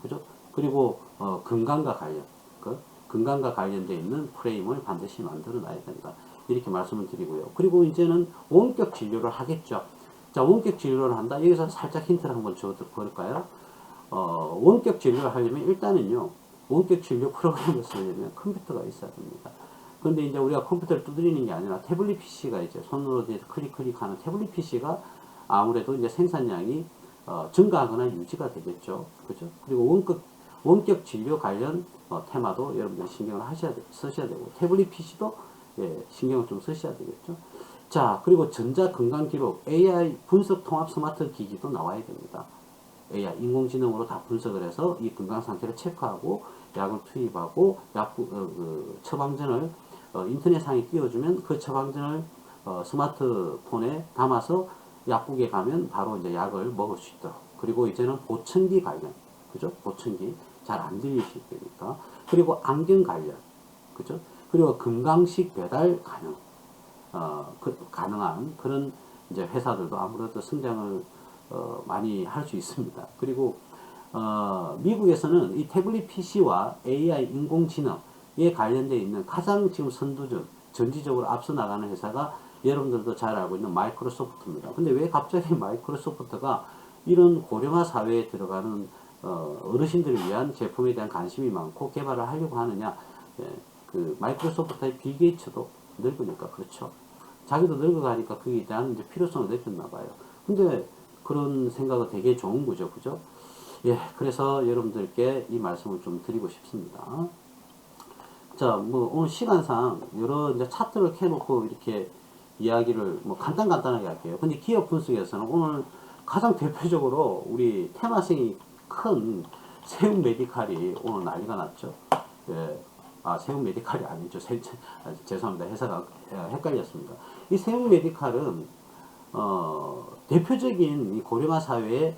그죠? 그리고 건강과 관련되어 있는 프레임을 반드시 만들어 놔야 된다. 이렇게 말씀을 드리고요. 그리고 이제는 원격 진료를 하겠죠. 자, 원격 진료를 한다. 여기서 살짝 힌트를 한번 줘볼까요? 원격 진료를 하려면 일단은요, 원격 진료 프로그램을 쓰려면 컴퓨터가 있어야 됩니다. 그런데 이제 우리가 컴퓨터를 두드리는 게 아니라 태블릿 PC가 이제 손으로 클릭하는 태블릿 PC가 아무래도 이제 생산량이 증가하거나 유지가 되겠죠. 그죠? 그리고 원격 진료 관련 테마도 여러분들이 신경을 쓰셔야 되고, 태블릿 PC도 신경을 좀 쓰셔야 되겠죠. 자, 그리고 전자건강기록, AI 분석 통합 스마트 기기도 나와야 됩니다. AI, 인공지능으로 다 분석을 해서 이 건강 상태를 체크하고, 약을 투입하고, 처방전을 인터넷상에 띄워주면 그 처방전을 스마트폰에 담아서 약국에 가면 바로 이제 약을 먹을 수 있도록. 그리고 이제는 보청기 관련, 그죠? 보청기 잘 안 들리실 테니까. 그리고 안경 관련, 그죠? 그리고 건강식 배달 가능한 그런 이제 회사들도 아무래도 성장을 많이 할 수 있습니다. 그리고 미국에서는 이 태블릿 PC와 AI 인공지능에 관련되어 있는 가장 지금 전지적으로 앞서 나가는 회사가 여러분들도 잘 알고 있는 마이크로소프트입니다. 근데 왜 갑자기 마이크로소프트가 이런 고령화 사회에 들어가는 어르신들을 위한 제품에 대한 관심이 많고 개발을 하려고 하느냐? 그 마이크로소프트의 빌 게이츠도 늙으니까, 그렇죠. 자기도 늙어가니까 그에 대한 이제 필요성을 느꼈나 봐요. 근데 그런 생각은 되게 좋은 거죠, 그죠? 그래서 여러분들께 이 말씀을 좀 드리고 싶습니다. 자, 뭐 오늘 시간상 여러 이제 차트를 켜놓고 이렇게 이야기를 뭐 간단하게 할게요. 근데 기업 분석에서는 오늘 가장 대표적으로 우리 테마성이 큰 세운 메디칼이 오늘 난리가 났죠. 세운 메디칼이 아니죠. 죄송합니다. 회사가 헷갈렸습니다. 이 세운 메디칼은 대표적인 이 고령화 사회의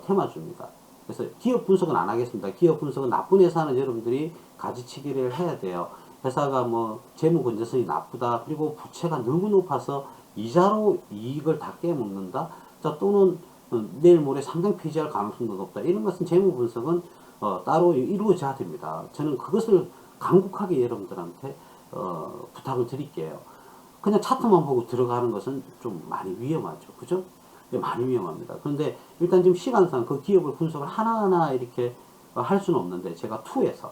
테마주입니다. 그래서 기업 분석은 안 하겠습니다. 기업 분석은 나쁜 회사는 여러분들이 가지치기를 해야 돼요. 회사가 뭐 재무 건전성이 나쁘다, 그리고 부채가 너무 높아서 이자로 이익을 다 깨먹는다, 자, 또는 내일 모레 상장 폐지할 가능성도 높다. 이런 것은 재무 분석은 따로 이루어져야 됩니다. 저는 그것을 간곡하게 여러분들한테 부탁을 드릴게요. 그냥 차트만 보고 들어가는 것은 좀 많이 위험하죠. 그죠? 많이 위험합니다. 그런데 일단 지금 시간상 그 기업을 분석을 하나하나 이렇게 할 수는 없는데, 제가 2에서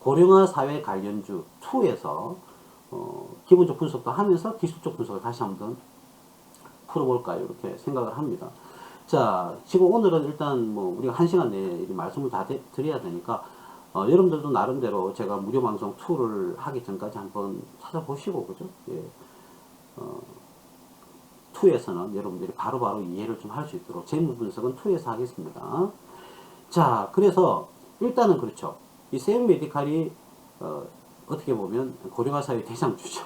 고령화 사회 관련주 2에서 기본적 분석도 하면서 기술적 분석을 다시 한번 풀어볼까요? 이렇게 생각을 합니다. 자, 지금 오늘은 일단 뭐 우리가 1시간 내에 말씀을 다 드려야 되니까 여러분들도 나름대로 제가 무료 방송 2를 하기 전까지 한번 찾아보시고, 그죠? 예. 2에서는 여러분들이 바로바로 이해를 좀 할 수 있도록 재무 분석은 2에서 하겠습니다. 자, 그래서 일단은 그렇죠. 이 세움 메디칼이 어떻게 보면 고령화 사회 대장주죠.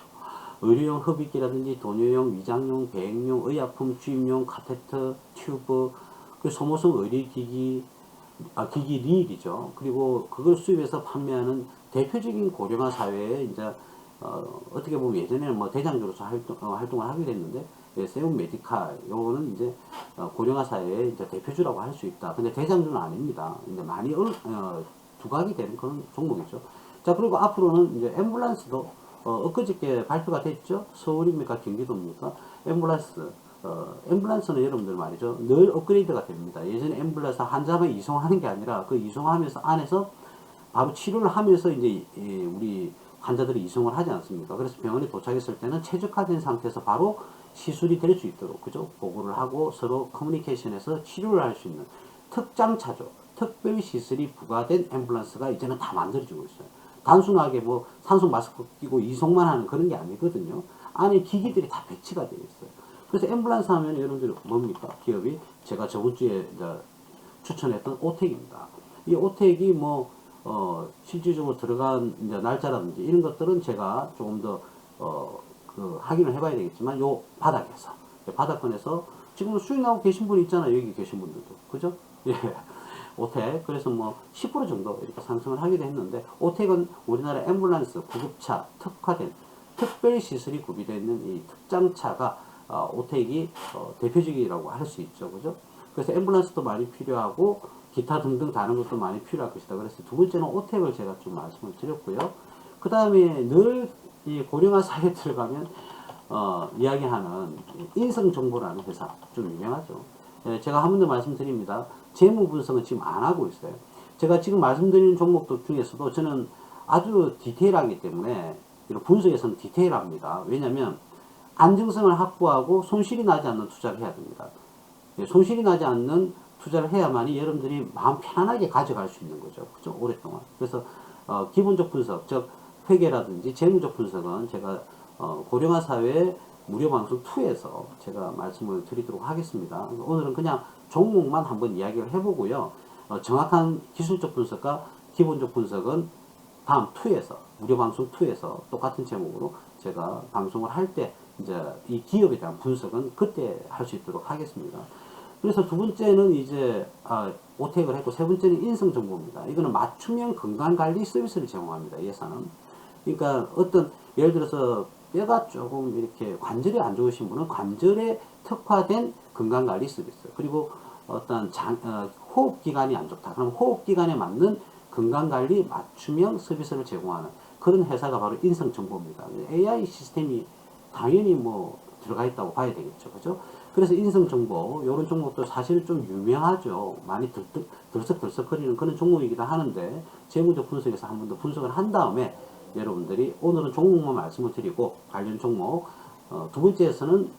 의료용 흡입기라든지 돈유용, 위장용, 배행용, 의약품 주입용, 카테터, 튜브, 그 소모성 의료기기, 기기 릴이죠. 그리고 그걸 수입해서 판매하는 대표적인 고령화 사회에 이제 어떻게 보면 예전에는 뭐 대장주로서 활동을 하게 됐는데, 예, 세움 메디칼 요거는 이제 고령화 사회의 이제 대표주라고 할 수 있다. 근데 대장주는 아닙니다. 이제 많이 두각이 되는 그런 종목이죠. 자, 그리고 앞으로는 이제 앰뷸런스도 엊그저께 발표가 됐죠. 서울입니까 경기도입니까? 앰뷸런스는 여러분들 말이죠, 늘 업그레이드가 됩니다. 예전에 앰뷸런스 환자만 이송하는 게 아니라 그 이송하면서 안에서 바로 치료를 하면서 이제 우리 환자들이 이송을 하지 않습니까? 그래서 병원에 도착했을 때는 최적화된 상태에서 바로 시술이 될 수 있도록, 그죠? 보고를 하고 서로 커뮤니케이션해서 치료를 할 수 있는 특장차죠. 특별 시설이 부과된 앰뷸런스가 이제는 다 만들어지고 있어요. 단순하게 뭐 산소 마스크 끼고 이송만 하는 그런 게 아니거든요. 안에 기기들이 다 배치가 되어 있어요. 그래서 앰뷸런스 하면 여러분들이 뭡니까? 기업이 제가 저번 주에 추천했던 오텍입니다. 이 오텍이 뭐 실질적으로 들어간 이제 날짜라든지 이런 것들은 제가 조금 더 확인을 해봐야 되겠지만, 요 바닥권에서 지금 수익 나오고 계신 분이 있잖아요. 여기 계신 분들도, 그죠? 예. 오텍, 그래서 뭐 10% 정도 이렇게 상승을 하기도 했는데, 오텍은 우리나라 앰뷸런스 구급차 특화된 특별 시설이 구비되어 있는 이 특장차가 오텍이 대표적이라고 할 수 있죠, 그죠? 그래서 앰뷸런스도 많이 필요하고 기타 등등 다른 것도 많이 필요할 것이다. 그래서 두 번째는 오텍을 제가 좀 말씀을 드렸고요. 그 다음에 늘 이 고령화 사회에 들어가면 이야기하는 인성정보라는 회사 좀 유명하죠. 예, 제가 한 번 더 말씀드립니다. 재무 분석은 지금 안 하고 있어요. 제가 지금 말씀드리는 종목들 중에서도 저는 아주 디테일하기 때문에 이런 분석에서는 디테일합니다. 왜냐하면 안정성을 확보하고 손실이 나지 않는 투자를 해야 됩니다. 예, 손실이 나지 않는 투자를 해야만이 여러분들이 마음 편안하게 가져갈 수 있는 거죠. 그죠? 오랫동안. 그래서 기본적 분석, 즉 회계라든지 재무적 분석은 제가 고령화 사회 무료 방송 2에서 제가 말씀을 드리도록 하겠습니다. 오늘은 그냥 종목만 한번 이야기를 해보고요. 정확한 기술적 분석과 기본적 분석은 다음 2에서, 무료 방송 2에서 똑같은 제목으로 제가 방송을 할 때 이제 이 기업에 대한 분석은 그때 할 수 있도록 하겠습니다. 그래서 두 번째는 이제 오텍을 했고, 세 번째는 인성정보입니다. 이거는 맞춤형 건강관리 서비스를 제공합니다. 이 회사는. 그러니까 어떤 예를 들어서 뼈가 조금 이렇게 관절이 안 좋으신 분은 관절에 특화된 건강관리 서비스, 그리고 어떤 호흡기관이 안 좋다, 그럼 호흡기관에 맞는 건강관리 맞춤형 서비스를 제공하는 그런 회사가 바로 인성정보입니다. AI 시스템이 당연히 뭐 들어가 있다고 봐야 되겠죠, 그죠? 그래서 인성정보 이런 종목도 사실 좀 유명하죠. 많이 들썩들썩거리는 그런 종목이기도 하는데, 재무적 분석에서 한 번 더 분석을 한 다음에 여러분들이 오늘은 종목만 말씀을 드리고 관련 종목, 두 번째에서는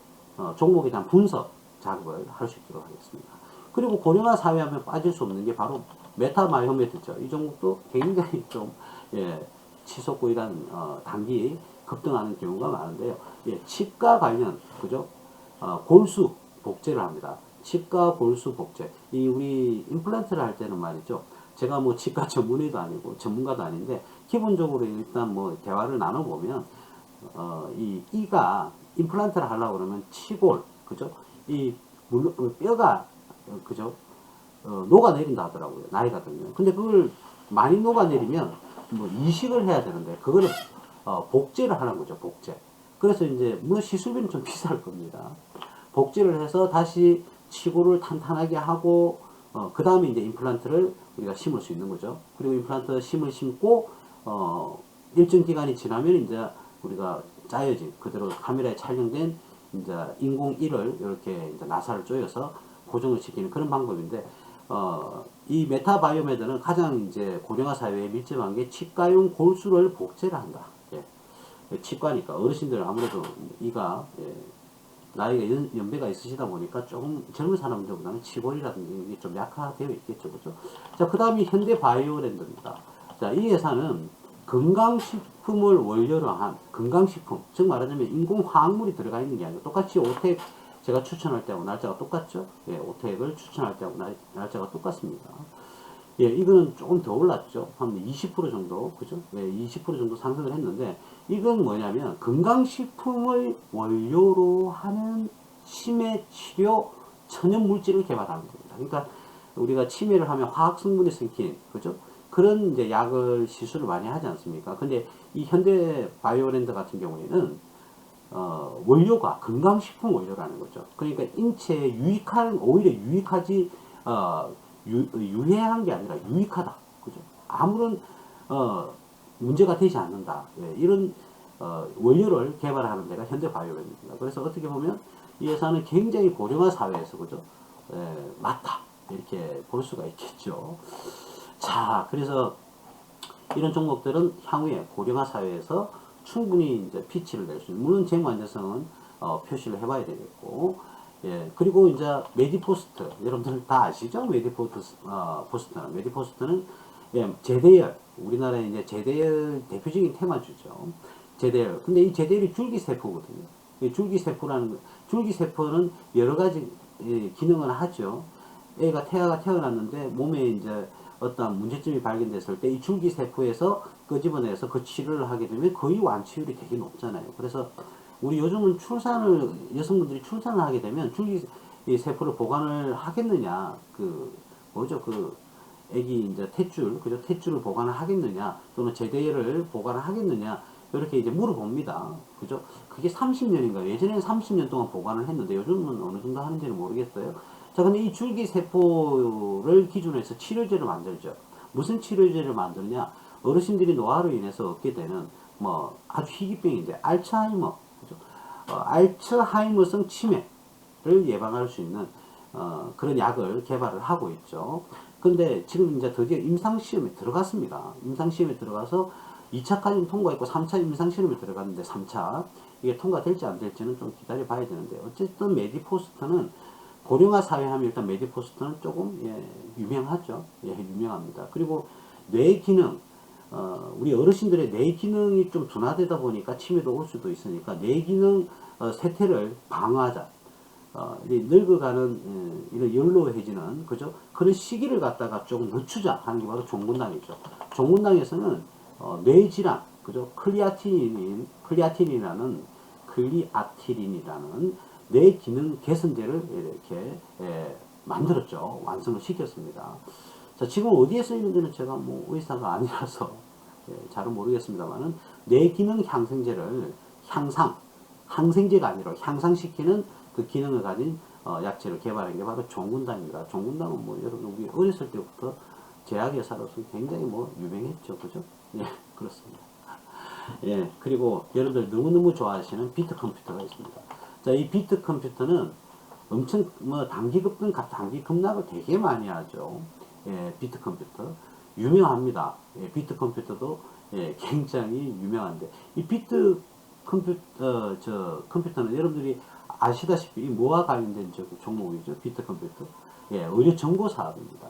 종목에 대한 분석 작업을 할 수 있도록 하겠습니다. 그리고 고령화 사회하면 빠질 수 없는 게 바로 메타바이오메트죠. 이 종목도 굉장히 좀 치솟고이란 단기 급등하는 경우가 많은데요. 예, 치과 관련, 그죠? 골수 복제를 합니다. 치과 골수 복제. 이 우리 임플란트를 할 때는 말이죠. 제가 뭐 치과 전문의도 아니고 전문가도 아닌데, 기본적으로 일단 뭐 대화를 나눠보면 이 이가 임플란트를 하려고 그러면 치골, 그죠? 이 물론 뼈가, 그죠? 녹아내린다 하더라고요. 나이가 들면. 근데 그걸 많이 녹아내리면 뭐 이식을 해야 되는데, 그거를 복제를 하는 거죠. 복제. 그래서 이제 물론 시술비는 좀 비쌀 겁니다. 복제를 해서 다시 치골을 탄탄하게 하고 그 다음에 이제 임플란트를 우리가 심을 수 있는 거죠. 그리고 임플란트 심고 일정 기간이 지나면 이제 우리가 짜여진 그대로 카메라에 촬영된 이제 인공이를 이렇게 이제 나사를 조여서 고정을 시키는 그런 방법인데, 이 메타바이오메드는 가장 이제 고령화 사회에 밀접한 게 치과용 골수를 복제를 한다. 예. 치과니까 어르신들 아무래도 이가 나이가 연배가 있으시다 보니까 조금 젊은 사람들보다는 치골이라든지 이게 좀 약화되어 있겠죠, 그죠? 자, 그 다음이 현대바이오랜드입니다. 자, 자, 이 회사는 건강식품을 원료로 한 건강식품, 즉 말하자면 인공화학물이 들어가 있는 게 아니고 똑같이 오텍 제가 추천할 때하고 날짜가 똑같죠. 예, 오텍을 추천할 때하고 날짜가 똑같습니다. 예, 이거는 조금 더 올랐죠. 한 20% 정도, 그죠? 예, 20% 정도 상승을 했는데, 이건 뭐냐면, 건강식품을 원료로 하는 치매 치료 천연 물질을 개발하는 겁니다. 그러니까, 우리가 치매를 하면 화학 성분이 섞인, 그죠? 그런 이제 약을 시술을 많이 하지 않습니까? 근데 이 현대 바이오랜드 같은 경우에는, 원료가 건강식품 원료라는 거죠. 그러니까 인체에 유익한, 오히려 유익하지, 유해한 게 아니라 유익하다. 그죠? 아무런, 문제가 되지 않는다. 예, 이런, 원료를 개발하는 데가 현대 바이오랜드입니다. 그래서 어떻게 보면 이 회사는 굉장히 고령화 사회에서, 그죠? 예, 맞다. 이렇게 볼 수가 있겠죠. 자, 그래서 이런 종목들은 향후에 고령화 사회에서 충분히 이제 피치를 낼 수 있는, 물론 재무안전성은 표시를 해봐야 되겠고, 예, 그리고 이제 메디포스트, 여러분들 다 아시죠? 메디포스트는 예, 제대열, 우리나라에 이제 제대열 대표적인 테마주죠. 제대열. 근데 이 제대열이 줄기세포거든요. 줄기세포는 여러 가지 예, 기능을 하죠. 태아가 태어났는데 몸에 이제 어떤 문제점이 발견됐을 때 이 줄기세포에서 끄집어내서 그 치료를 하게 되면 거의 완치율이 되게 높잖아요. 그래서 우리 요즘은 여성분들이 출산을 하게 되면 줄기세포를 보관을 하겠느냐, 애기 이제 그죠? 탯줄을 보관을 하겠느냐, 또는 제대를 보관을 하겠느냐, 이렇게 이제 물어봅니다. 그죠? 그게 30년인가요? 예전에는 30년 동안 보관을 했는데 요즘은 어느 정도 하는지는 모르겠어요. 자, 근데 이 줄기세포를 기준으로 해서 치료제를 만들죠. 무슨 치료제를 만드냐? 어르신들이 노화로 인해서 얻게 되는, 아주 희귀병인데, 알츠하이머, 그죠? 알츠하이머성 치매를 예방할 수 있는, 그런 약을 개발을 하고 있죠. 근데 지금 이제 드디어 임상시험에 들어갔습니다. 임상시험에 들어가서 2차까지는 통과했고 3차 임상시험에 들어갔는데 3차 이게 통과될지 안 될지는 좀 기다려 봐야 되는데, 어쨌든 메디포스트는 고령화 사회 하면 일단 메디포스트는 조금 예, 유명하죠. 예, 유명합니다. 그리고 뇌 기능, 우리 어르신들의 뇌 기능이 좀 둔화되다 보니까 치매도 올 수도 있으니까 뇌 기능 쇠퇴를 방어하자. 늙어가는 이런 연로해지는 그죠? 그런 시기를 갖다가 조금 늦추자 하는 게 바로 종군당이죠. 종군당에서는 뇌질환, 그죠? 클리아틴이라는 뇌 기능 개선제를 이렇게 만들었죠. 완성을 시켰습니다. 자, 지금 어디에 쓰이는지는 제가 뭐 의사가 아니라서 잘은 모르겠습니다만은 뇌 기능 향상제를 항생제가 아니라 향상시키는 그 기능을 가진 약제를 개발한 게 바로 종군당입니다. 종군당은 뭐 여러분 우리 어렸을 때부터 제약회사로서 굉장히 뭐 유명했죠. 그죠? 예, 그렇습니다. 예, 그리고 여러분들 너무너무 좋아하시는 비트 컴퓨터가 있습니다. 자, 이 비트 컴퓨터는 엄청 단기 급락을 되게 많이 하죠. 예, 비트 컴퓨터 유명합니다. 예, 비트 컴퓨터도 예, 굉장히 유명한데 이 비트 컴퓨터는 여러분들이 아시다시피 뭐와 관련된 종목이죠? 비트 컴퓨터. 예, 의료 정보 사업입니다.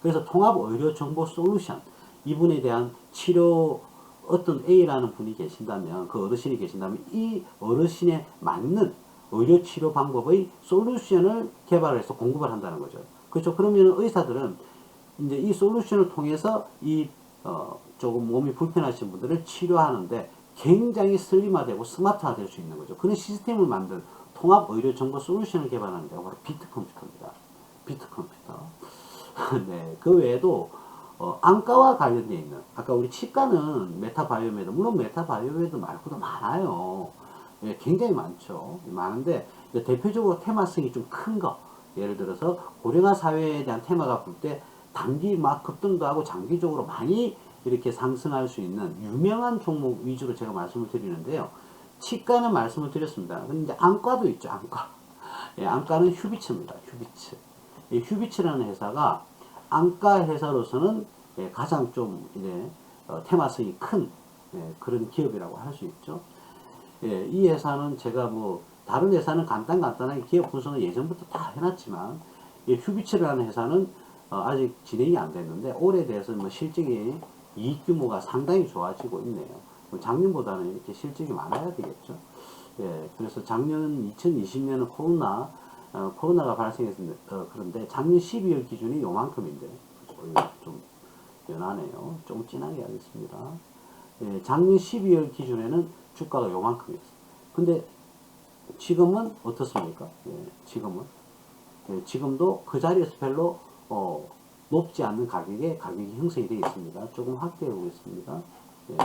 그래서 통합 의료 정보 솔루션, 이분에 대한 치료, 어떤 A라는 분이 계신다면, 그 어르신이 계신다면 이 어르신에 맞는 의료 치료 방법의 솔루션을 개발해서 공급을 한다는 거죠. 그렇죠? 그러면 의사들은 이제 이 솔루션을 통해서 조금 몸이 불편하신 분들을 치료하는데 굉장히 슬림화되고 스마트화 될 수 있는 거죠. 그런 시스템을 만든 통합 의료 정보 솔루션을 개발하는 데가 바로 비트 컴퓨터입니다. 비트 컴퓨터. 네. 그 외에도 안과와 관련되어 있는, 아까 우리 치과는 메타바이오메드, 물론 메타바이오메드 말고도 많아요. 예, 굉장히 많죠. 많은데 대표적으로 테마성이 좀 큰 거, 예를 들어서 고령화 사회에 대한 테마가 불 때 단기 막 급등도 하고 장기적으로 많이 이렇게 상승할 수 있는 유명한 종목 위주로 제가 말씀을 드리는데요. 치과는 말씀을 드렸습니다. 근데 이제 안과도 있죠. 안과. 예, 안과는 휴비츠입니다. 휴비츠. 이 휴비츠라는 회사가 안과 회사로서는 예, 가장 좀 이제 테마성이 큰 예, 그런 기업이라고 할 수 있죠. 예, 이 회사는 제가 뭐 다른 회사는 간단하게 기업 분석은 예전부터 다 해놨지만 이 휴비츠라는 회사는 아직 진행이 안 됐는데 올해 대해서 뭐 실적이 이익 규모가 상당히 좋아지고 있네요. 작년보다는 이렇게 실적이 많아야 되겠죠. 예, 그래서 작년 2020년은 코로나가 발생해서 그런데 작년 12월 기준이 요만큼인데 좀 연하네요. 좀 진하게 하겠습니다. 예, 작년 12월 기준에는 주가가 요만큼이었어요. 근데 지금은 어떻습니까? 예, 예, 지금도 그 자리에서 별로 높지 않는 가격이 형성이 되어 있습니다. 조금 확대해 보겠습니다. 예,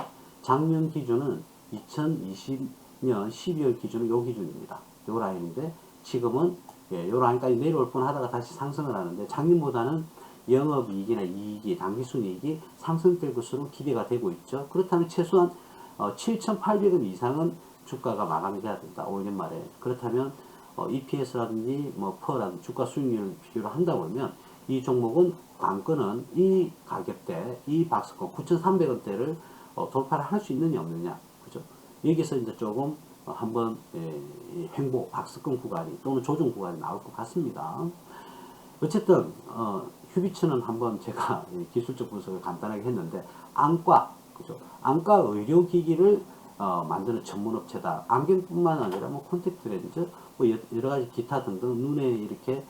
작년 기준은 2020년 12월 기준은 요 기준입니다. 요 라인인데 지금은 예, 요 라인까지 내려올 뻔 하다가 다시 상승을 하는데 작년보다는 영업이익이나 이익이 당기순이익이 상승될 것으로 기대가 되고 있죠. 그렇다면 최소한 7,800원 이상은 주가가 마감이 돼야 된다. 5년 말에. 그렇다면 EPS라든지 뭐 퍼라든지 주가 수익률을 비교를 한다 보면 이 종목은 관건은 이 가격대, 이 박스권 9,300원대를 돌파를 할 수 있느냐 없느냐, 그죠? 여기서 이제 조금 한번 횡보 박스권 구간이 또는 조정 구간이 나올 것 같습니다. 어쨌든 휴비츠는 한번 제가 기술적 분석을 간단하게 했는데 안과, 그죠? 안과 의료기기를 만드는 전문업체다. 안경뿐만 아니라 뭐 콘택트 렌즈, 뭐 여러 가지 기타 등등 눈에 이렇게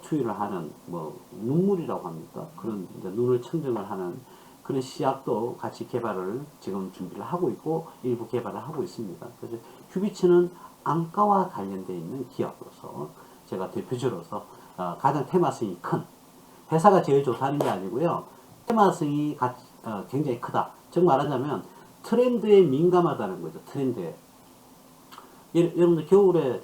투여를 하는 뭐 눈물이라고 합니까? 그런 이제 눈을 청정을 하는 그런 시약도 같이 개발을 지금 준비를 하고 있고 일부 개발을 하고 있습니다. 그래서 휴비츠는 안과와 관련되어 있는 기업으로서 제가 대표주로서 가장 테마성이 큰 회사가 제일 좋다는 게 아니고요. 테마성이 굉장히 크다. 즉 말하자면 트렌드에 민감하다는 거죠. 트렌드에. 여러분들 겨울에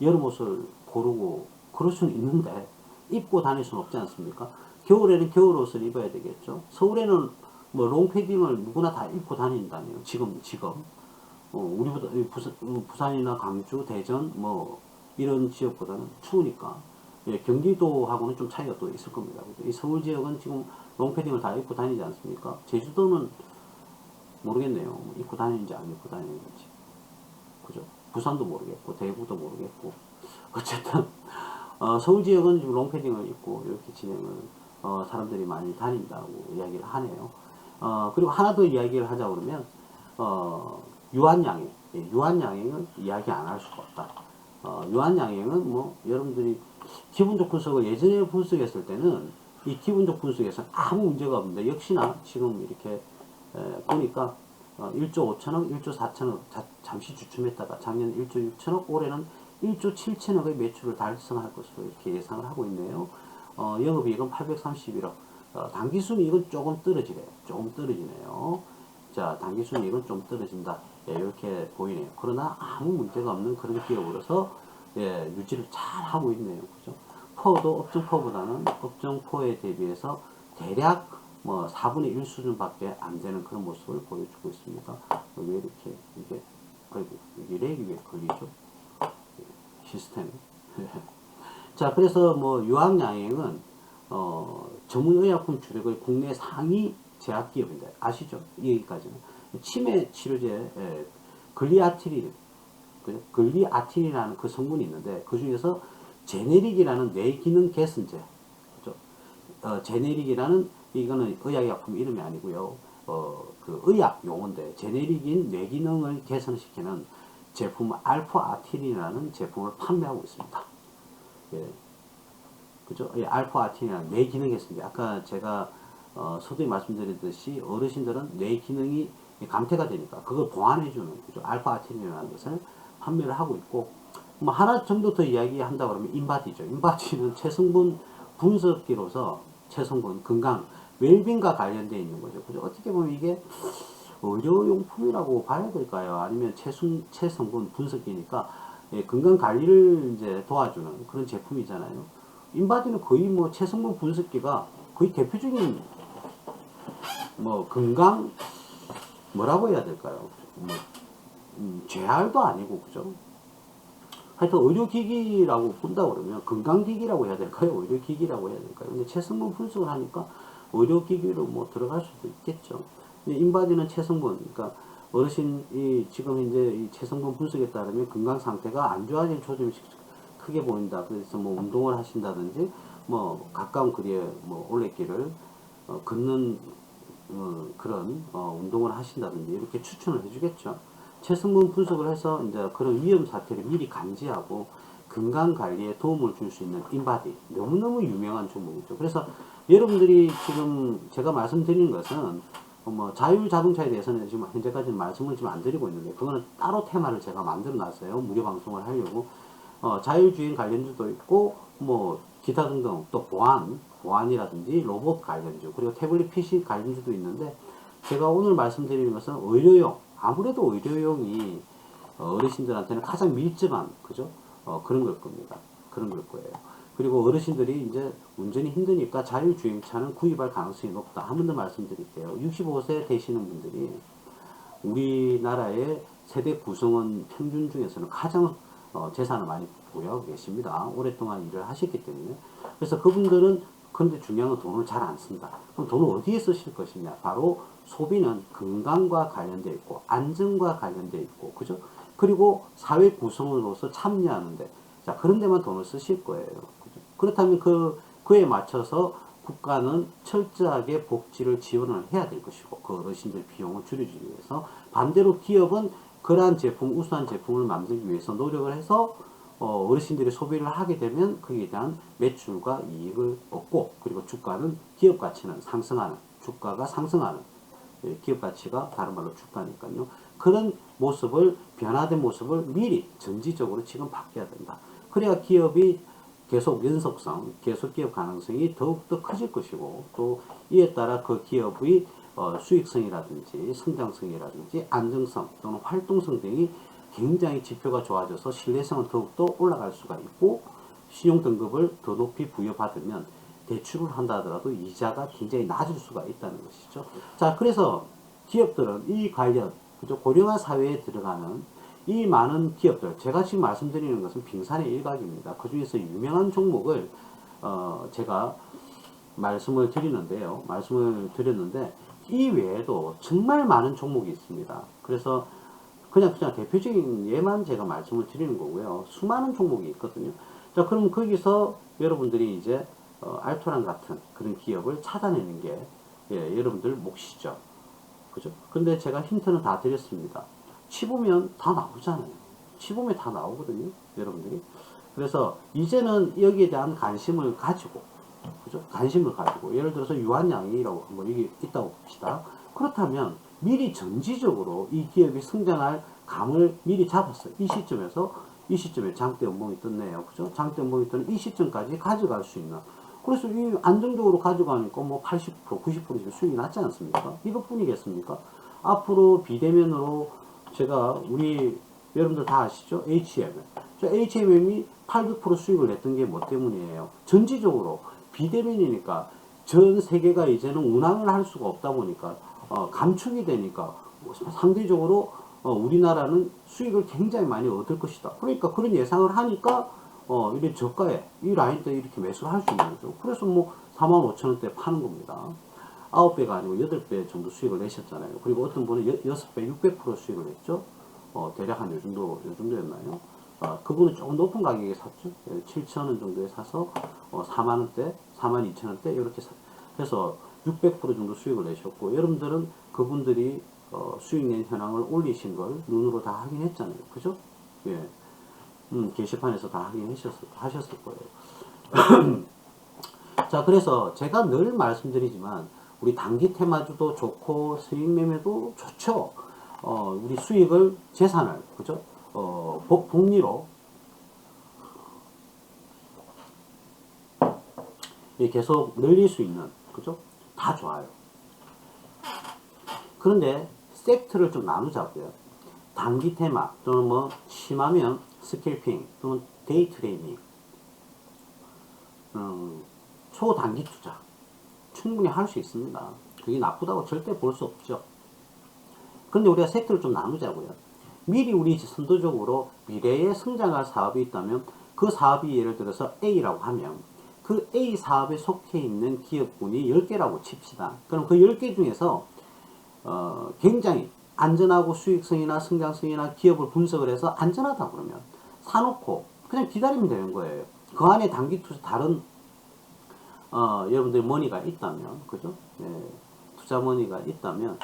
여름 옷을 고르고 그럴 수는 있는데 입고 다닐 수는 없지 않습니까? 겨울에는 겨울 옷을 입어야 되겠죠. 서울에는 뭐 롱패딩을 누구나 다 입고 다닌다네요. 지금 우리보다 부산이나 광주, 대전 뭐 이런 지역보다는 추우니까. 예, 경기도하고는 좀 차이가 또 있을 겁니다. 이 서울 지역은 지금 롱패딩을 다 입고 다니지 않습니까? 제주도는 모르겠네요. 입고 다니는지 안 입고 다니는지. 그죠? 부산도 모르겠고, 대구도 모르겠고. 어쨌든, 서울 지역은 지금 롱패딩을 입고 이렇게 진행을, 사람들이 많이 다닌다고 이야기를 하네요. 그리고 하나 더 이야기를 하자 그러면, 유한양행. 예, 유한양행은 이야기 안 할 수가 없다. 유한양행은 뭐, 여러분들이 기본적 분석을 예전에 분석했을 때는 이 기본적 분석에서는 아무 문제가 없는데 역시나 지금 이렇게 보니까 1조 5천억, 1조 4천억 잠시 주춤했다가 작년 1조 6천억, 올해는 1조 7천억의 매출을 달성할 것으로 이렇게 예상을 하고 있네요. 영업이익은 831억. 당기순이익은 조금 떨어지네요. 조금 떨어지네요. 자, 당기순이익은 좀 떨어진다. 예, 이렇게 보이네요. 그러나 아무 문제가 없는 그런 기업으로서 예, 유지를 잘 하고 있네요. 그죠? 퍼도 업종퍼보다는 업종퍼에 대비해서 대략 뭐 4분의 1 수준밖에 안 되는 그런 모습을 보여주고 있습니다. 왜 이렇게 이게 아이고 이게 렉이 왜 걸리죠? 시스템. 자, 그래서 뭐 유학양행은 전문의약품 주력의 국내 상위 제약기업인데 아시죠? 여기까지는 치매 치료제 글리아티린, 글리아틴이라는 그 성분이 있는데 그 중에서 제네릭이라는 뇌기능 개선제, 그죠? 제네릭이라는 이거는 의약약품 이름이 아니고요. 그 의학 용어인데 제네릭인 뇌기능을 개선시키는 제품 알파아틴이라는 제품을 판매하고 있습니다. 예. 그죠? 예, 알파아틴이라는 뇌기능 개선제. 아까 제가 서두에 말씀드렸듯이 어르신들은 뇌기능이 감퇴가 되니까 그걸 보완해주는 그죠? 알파아틴이라는 것을 판매를 하고 있고 뭐 하나 정도 더 이야기한다 그러면 인바디죠. 인바디는 체성분 분석기로서 체성분 건강 웰빙과 관련되어 있는 거죠. 그죠? 어떻게 보면 이게 의료용품이라고 봐야 될까요? 아니면 체성분 분석기니까 예, 건강 관리를 이제 도와주는 그런 제품이잖아요. 인바디는 거의 뭐 체성분 분석기가 거의 대표적인 뭐 건강 뭐라고 해야 될까요? 뭐 재활도 아니고 그죠? 하여튼 의료기기라고 본다 그러면 건강기기라고 해야 될까요? 의료기기라고 해야 될까요? 근데 체성분 분석을 하니까 의료기기로 뭐 들어갈 수도 있겠죠. 인바디는 체성분, 그러니까 어르신이 지금 이제 이 체성분 분석에 따르면 건강 상태가 안 좋아질 조짐이 크게 보인다. 그래서 뭐 운동을 하신다든지 뭐 가까운 거리에 뭐 올레길을 걷는 그런 운동을 하신다든지 이렇게 추천을 해주겠죠. 체성분 분석을 해서 이제 그런 위험 사태를 미리 감지하고 건강 관리에 도움을 줄 수 있는 인바디, 너무너무 유명한 종목이죠. 그래서 여러분들이 지금 제가 말씀드리는 것은 뭐 자율자동차에 대해서는 지금 현재까지는 말씀을 지금 안 드리고 있는데, 그거는 따로 테마를 제가 만들어 놨어요. 무료 방송을 하려고. 자율주행 관련주도 있고 뭐 기타 등등, 또 보안이라든지 로봇 관련주, 그리고 태블릿 PC 관련주도 있는데, 제가 오늘 말씀드리는 것은 의료용, 아무래도 의료용이 어르신들한테는 가장 밀접한, 그죠? 그런 걸 겁니다. 그런 걸 거예요. 그리고 어르신들이 이제 운전이 힘드니까 자율주행차는 구입할 가능성이 높다. 한 번 더 말씀드릴게요. 65세 되시는 분들이 우리나라의 세대 구성원 평균 중에서는 가장 재산을 많이 보유하고 계십니다. 오랫동안 일을 하셨기 때문에. 그래서 그분들은, 근데 중요한 건 돈을 잘 안 쓴다. 그럼 돈을 어디에 쓰실 것이냐? 바로 소비는 건강과 관련되어 있고 안전과 관련되어 있고, 그죠? 그리고 사회 구성원으로서 참여하는데, 자, 그런 데만 돈을 쓰실 거예요. 그죠? 그렇다면 그에 맞춰서 국가는 철저하게 복지를 지원을 해야 될 것이고, 그 어르신들 비용을 줄여주기 위해서. 반대로 기업은 그러한 제품, 우수한 제품을 만들기 위해서 노력을 해서 어르신들이 소비를 하게 되면 거기에 대한 매출과 이익을 얻고, 그리고 주가는, 기업 가치는 상승하는, 주가가 상승하는, 기업 가치가 다른 말로 주가니까요. 그런 모습을, 변화된 모습을 미리 전지적으로 지금 바뀌어야 된다. 그래야 기업이 계속 연속성, 계속 기업 가능성이 더욱더 커질 것이고, 또 이에 따라 그 기업의 수익성이라든지 성장성이라든지 안정성 또는 활동성 등이 굉장히 지표가 좋아져서 신뢰성은 더욱더 올라갈 수가 있고, 신용 등급을 더 높이 부여받으면 대출을 한다 하더라도 이자가 굉장히 낮을 수가 있다는 것이죠. 자, 그래서 기업들은 이 관련, 그죠? 고령화 사회에 들어가는 이 많은 기업들, 제가 지금 말씀드리는 것은 빙산의 일각입니다. 그 중에서 유명한 종목을 제가 말씀을 드렸는데, 이 외에도 정말 많은 종목이 있습니다. 그래서 그냥 대표적인 예만 제가 말씀을 드리는 거고요. 수많은 종목이 있거든요. 자, 그럼 거기서 여러분들이 이제 알토란 같은 그런 기업을 찾아내는 게 여러분들 몫이죠. 그죠? 근데 제가 힌트는 다 드렸습니다. 치보면 다 나오잖아요. 치보면 다 나오거든요. 여러분들이. 그래서 이제는 여기에 대한 관심을 가지고, 그죠? 관심을 가지고, 예를 들어서 유한양이라고 뭐 여기 있다고 봅시다. 그렇다면 미리 전지적으로 이 기업이 성장할 감을 미리 잡았어요. 이 시점에 장대 연봉이 떴네요. 그죠? 장대 연봉이 뜨는 이 시점까지 가져갈 수 있는. 그래서 이 안정적으로 가져가니까 뭐 80%, 90% 수익이 낮지 않습니까? 이것뿐이겠습니까? 앞으로 비대면으로 제가 우리 여러분들 다 아시죠? HMM. 저 HMM이 800% 수익을 냈던 게 뭐 때문이에요? 전지적으로 비대면이니까 전 세계가 이제는 운항을 할 수가 없다 보니까 감축이 되니까 상대적으로 우리나라는 수익을 굉장히 많이 얻을 것이다. 그러니까 그런 예상을 하니까 이런 저가에 이 라인 때 이렇게 매수를 할 수 있는 거죠. 그래서 뭐 45,000원대 파는 겁니다. 9배가 아니고 8배 정도 수익을 내셨잖아요. 그리고 어떤 분은 6배, 600% 수익을 냈죠. 대략 한 요 정도였나요? 그분은 조금 높은 가격에 샀죠. 7,000원 정도에 사서 4만원대, 42,000원대 이렇게 해서 600% 정도 수익을 내셨고, 여러분들은 그분들이 수익 낸 현황을 올리신 걸 눈으로 다 확인했잖아요. 그죠? 예. 게시판에서 다 하셨을 거예요. 자, 그래서 제가 늘 말씀드리지만, 우리 단기 테마주도 좋고, 수익 매매도 좋죠. 우리 수익을, 재산을, 그죠? 복리로 계속 늘릴 수 있는, 그죠? 다 좋아요. 그런데 섹터를 좀 나누자고요. 단기 테마 또는 뭐 심하면 스캘핑 또는 데이 트레이딩, 초단기 투자 충분히 할 수 있습니다. 그게 나쁘다고 절대 볼 수 없죠. 그런데 우리가 섹터를 좀 나누자고요. 미리 우리 선도적으로 미래에 성장할 사업이 있다면 그 사업이 예를 들어서 A라고 하면 그 A 사업에 속해 있는 기업군이 10개라고 칩시다. 그럼 그 10개 중에서 굉장히 안전하고 수익성이나 성장성이나 기업을 분석을 해서 안전하다 그러면 사놓고 그냥 기다리면 되는 거예요. 그 안에 단기 투자 다른 여러분들이 머니가 있다면, 그죠? 예, 투자 머니가 있다면,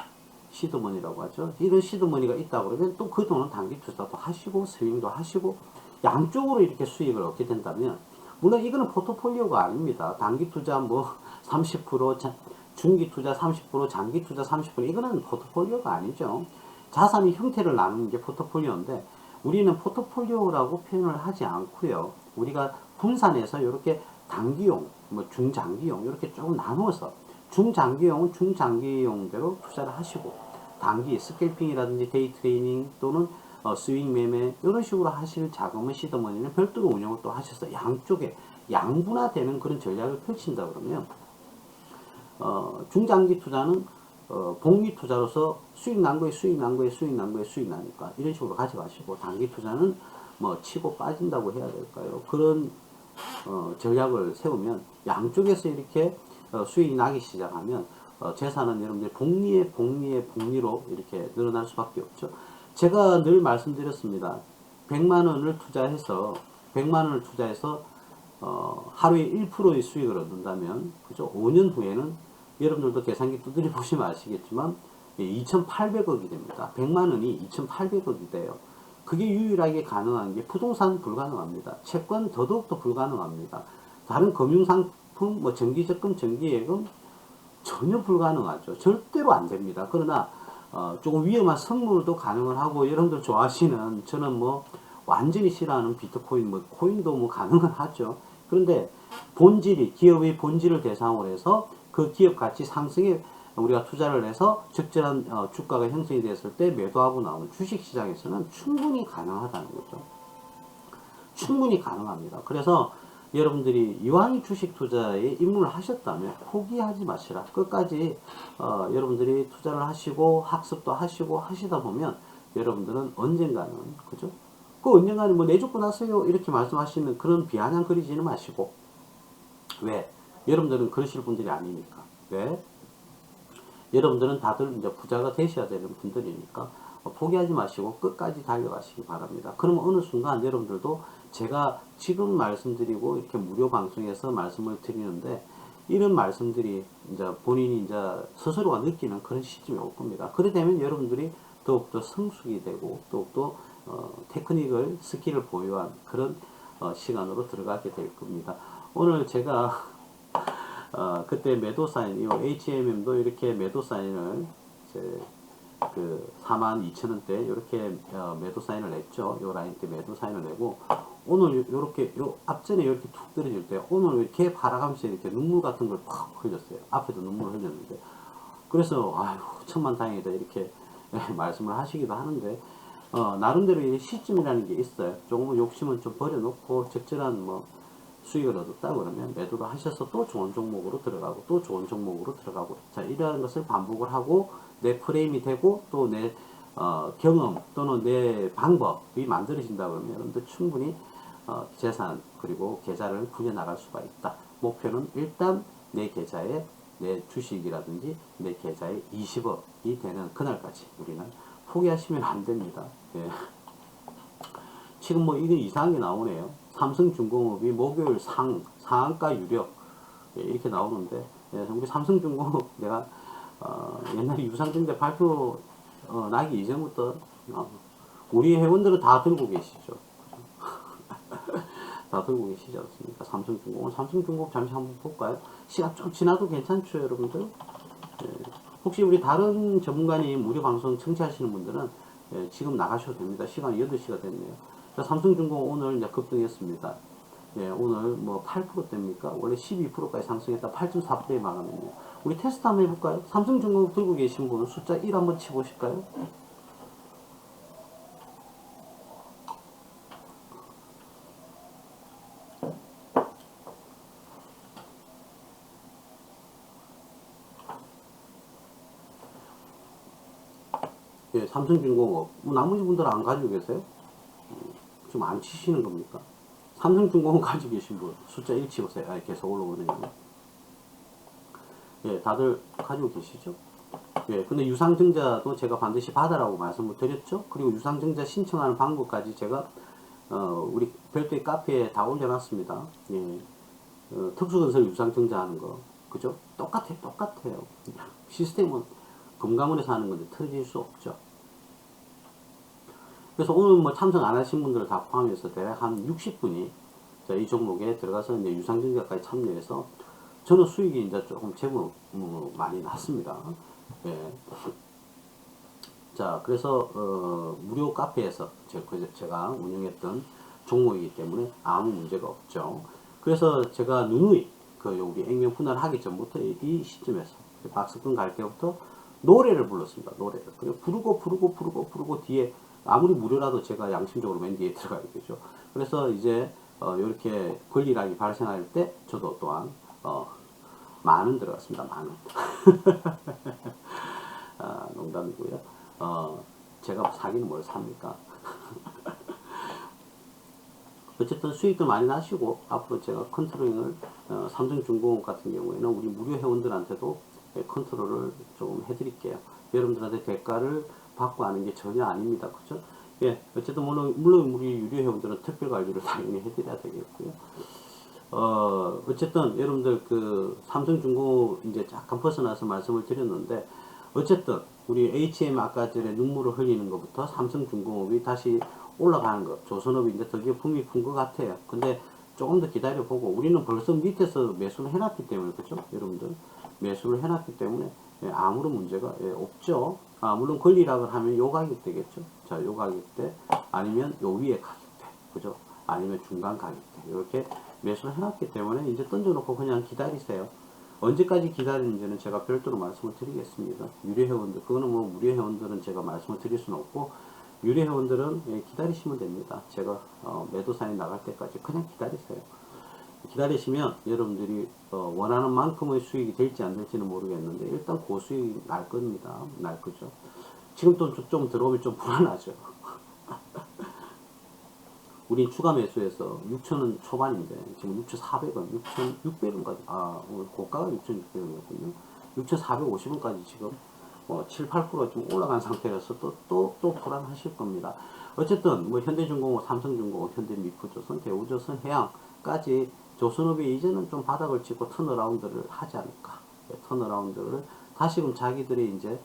시드머니라고 하죠. 이런 시드머니가 있다 그러면 또 그 돈은 단기 투자도 하시고, 스윙도 하시고, 양쪽으로 이렇게 수익을 얻게 된다면, 물론 이거는 포트폴리오가 아닙니다. 단기 투자 뭐 30%, 중기 투자 30%, 장기 투자 30%, 이거는 포트폴리오가 아니죠. 자산의 형태를 나누는 게 포트폴리오인데, 우리는 포트폴리오라고 표현을 하지 않고요. 우리가 분산해서 이렇게 단기용, 뭐 중장기용 이렇게 조금 나누어서 중장기용은 중장기용대로 투자를 하시고, 단기 스캘핑이라든지 데이 트레이닝 또는 스윙 매매 이런 식으로 하실 자금은 시드머니는 별도로 운영을 또 하셔서 양쪽에 양분화되는 그런 전략을 펼친다 그러면 중장기 투자는 복리 투자로서 수익 난 거에 수익 난 거에 수익 난 거에 수익 나니까 이런 식으로 가져가시고, 단기 투자는 뭐 치고 빠진다고 해야 될까요? 그런 전략을 세우면 양쪽에서 이렇게 수익이 나기 시작하면 재산은 여러분들 복리로 이렇게 늘어날 수밖에 없죠. 제가 늘 말씀드렸습니다. 100만 원을 투자해서 하루에 1%의 수익을 얻는다면, 그죠? 5년 후에는 여러분들도 계산기 두드려 보시면 아시겠지만 2,800억이 됩니다. 100만 원이 2,800억이 돼요. 그게 유일하게 가능한 게 부동산 불가능합니다. 채권 더더욱더 불가능합니다. 다른 금융상품, 뭐 정기적금, 정기예금 전혀 불가능하죠. 절대로 안 됩니다. 그러나 조금 위험한 선물도 가능을 하고, 여러분들 좋아하시는, 저는 뭐 완전히 싫어하는 비트코인, 뭐 코인도 뭐 가능은 하죠. 그런데 기업의 본질을 대상으로 해서 그 기업 가치 상승에 우리가 투자를 해서 적절한 주가가 형성이 됐을 때 매도하고 나오는 주식시장에서는 충분히 가능하다는 거죠. 충분히 가능합니다. 그래서 여러분들이 이왕 주식 투자에 입문을 하셨다면 포기하지 마시라. 끝까지 여러분들이 투자를 하시고 학습도 하시고 하시다 보면 여러분들은 언젠가는, 그죠? 그 언젠가는 뭐 내주고 나서요 이렇게 말씀하시는 그런 비아냥 거리지는 마시고. 왜? 여러분들은 그러실 분들이 아니니까. 왜? 여러분들은 다들 이제 부자가 되셔야 되는 분들이니까 포기하지 마시고 끝까지 달려가시기 바랍니다. 그러면 어느 순간 여러분들도 제가 지금 말씀드리고 이렇게 무료 방송에서 말씀을 드리는데, 이런 말씀들이 이제 본인이 이제 스스로가 느끼는 그런 시점이 올 겁니다. 그래 되면 여러분들이 더욱더 성숙이 되고 더욱더 테크닉을, 스킬을 보유한 그런 시간으로 들어가게 될 겁니다. 오늘 제가 그때 매도 사인, 이 HMM도 이렇게 매도 사인을 그 42,000원대 이렇게 매도 사인을 냈죠. 요 라인 때 매도 사인을 내고, 오늘 요렇게 앞전에 이렇게 툭 떨어질 때 오늘 이렇게 바라가면서 이렇게 눈물 같은 걸 팍 흘렸어요. 앞에도 눈물 흘렸는데, 그래서 아유 천만다행이다 이렇게 말씀을 하시기도 하는데, 나름대로 이 시점이라는 게 있어요. 조금 욕심은 좀 버려놓고 적절한 뭐 수익을 얻었다 그러면 매도를 하셔서 또 좋은 종목으로 들어가고 또 좋은 종목으로 들어가고, 자 이러한 것을 반복을 하고 내 프레임이 되고 또 내 경험 또는 내 방법이 만들어진다 그러면 여러분들 충분히 재산 그리고 계좌를 굴려나갈 수가 있다. 목표는 일단 내 계좌에 내 주식이라든지 내 계좌에 20억이 되는 그날까지 우리는 포기하시면 안 됩니다. 예. 지금 뭐 이게 이상한 게 나오네요. 삼성중공업이 목요일 상한가 유력, 예, 이렇게 나오는데, 예, 우리 삼성중공업 내가 옛날에 유상증자 발표 나기 이전부터 우리 회원들은 다 들고 계시죠. 다 들고 계시지 않습니까? 삼성중공업 잠시 한번 볼까요? 시간 좀 지나도 괜찮죠, 여러분들? 예, 혹시 우리 다른 전문가님 무료 방송 청취하시는 분들은 예, 지금 나가셔도 됩니다. 시간이 8시가 됐네요. 삼성중공업 오늘 이제 급등했습니다. 예, 오늘 뭐 8%대입니까? 원래 12%까지 상승했다 8.4%에 마감했네요. 우리 테스트 한번 해볼까요? 삼성중공업 들고 계신 분은 숫자 1 한번 치보실까요? 예, 삼성중공업. 뭐 나머지 분들은 안 가지고 계세요? 좀 안 치시는 겁니까? 삼성중공업 가지고 계신 분 숫자 1 치보세요. 아, 계속 올라오네요. 예, 다들 가지고 계시죠? 예, 근데 유상증자도 제가 반드시 받으라고 말씀을 드렸죠? 그리고 유상증자 신청하는 방법까지 제가 우리 별도의 카페에 다 올려놨습니다. 예, 특수건설 유상증자 하는 거, 그죠? 똑같아요. 시스템은 금감원에서 하는 건데 틀어질 수 없죠. 그래서 오늘 뭐 참석 안 하신 분들 다 포함해서 대략 한 60분이 이 종목에 들어가서 이제 유상증자까지 참여해서 저는 수익이 이제 조금 제법 많이 났습니다. 예. 자, 그래서 무료 카페에서 제가 운영했던 종목이기 때문에 아무 문제가 없죠. 그래서 제가 누누이 우리 액면 분할하기 전부터 이 시점에서 박스권 갈 때부터 노래를 불렀습니다. 노래를. 그리고 부르고 뒤에 아무리 무료라도 제가 양심적으로 맨 뒤에 들어가야 되죠. 그래서 이제 이렇게 권리락이 발생할 때 저도 또한 만원 들어갔습니다. 만원. 아, 농담이고요. 제가 사기는 뭘 삽니까? 어쨌든 수익도 많이 나시고 앞으로 제가 컨트롤링을 삼성중공업 같은 경우에는 우리 무료 회원들한테도 컨트롤을 좀 해드릴게요. 여러분들한테 대가를 받고 하는 게 전혀 아닙니다. 그죠? 예, 어쨌든 물론 우리 유료 회원들은 특별 관리를 당연히 해드려야 되겠고요. 어쨌든 여러분들 삼성중공업 이제 잠깐 벗어나서 말씀을 드렸는데 어쨌든 우리 HM 아까 전에 눈물을 흘리는 것부터 삼성중공업이 다시 올라가는 것, 조선업이 이제 드디어 품이 푼 것 같아요. 근데 조금 더 기다려보고 우리는 벌써 밑에서 매수를 해놨기 때문에 그렇죠? 여러분들 매수를 해놨기 때문에 아무런 문제가 없죠. 물론 권리락을 하면 요 가격대겠죠. 자, 요 가격대 아니면 요 위에 가격대, 그죠? 아니면 중간 가격대 이렇게 매수를 해놨기 때문에 이제 던져놓고 그냥 기다리세요. 언제까지 기다리는지는 제가 별도로 말씀을 드리겠습니다. 유료 회원들, 그거는 뭐 무료 회원들은 제가 말씀을 드릴 수는 없고 유료 회원들은 기다리시면 됩니다. 제가 매도사에 나갈 때까지 그냥 기다리세요. 기다리시면 여러분들이 원하는 만큼의 수익이 될지 안 될지는 모르겠는데 일단 고수익이 날 겁니다. 날 거죠. 지금 또 좀 들어오면 좀 불안하죠. 우리 추가 매수해서 6,000원 초반인데 지금 6,400원, 6,600원까지 오늘 고가가 6,600원이었군요. 6,450원까지 지금 7, 8%좀 올라간 상태라서 또 불안하실 겁니다. 어쨌든 뭐 현대중공업, 삼성중공업, 현대미프조선, 대우조선, 해양까지 조선업이 이제는 좀 바닥을 찍고 턴어라운드를 하지 않을까. 턴어라운드를 다시금 자기들이 이제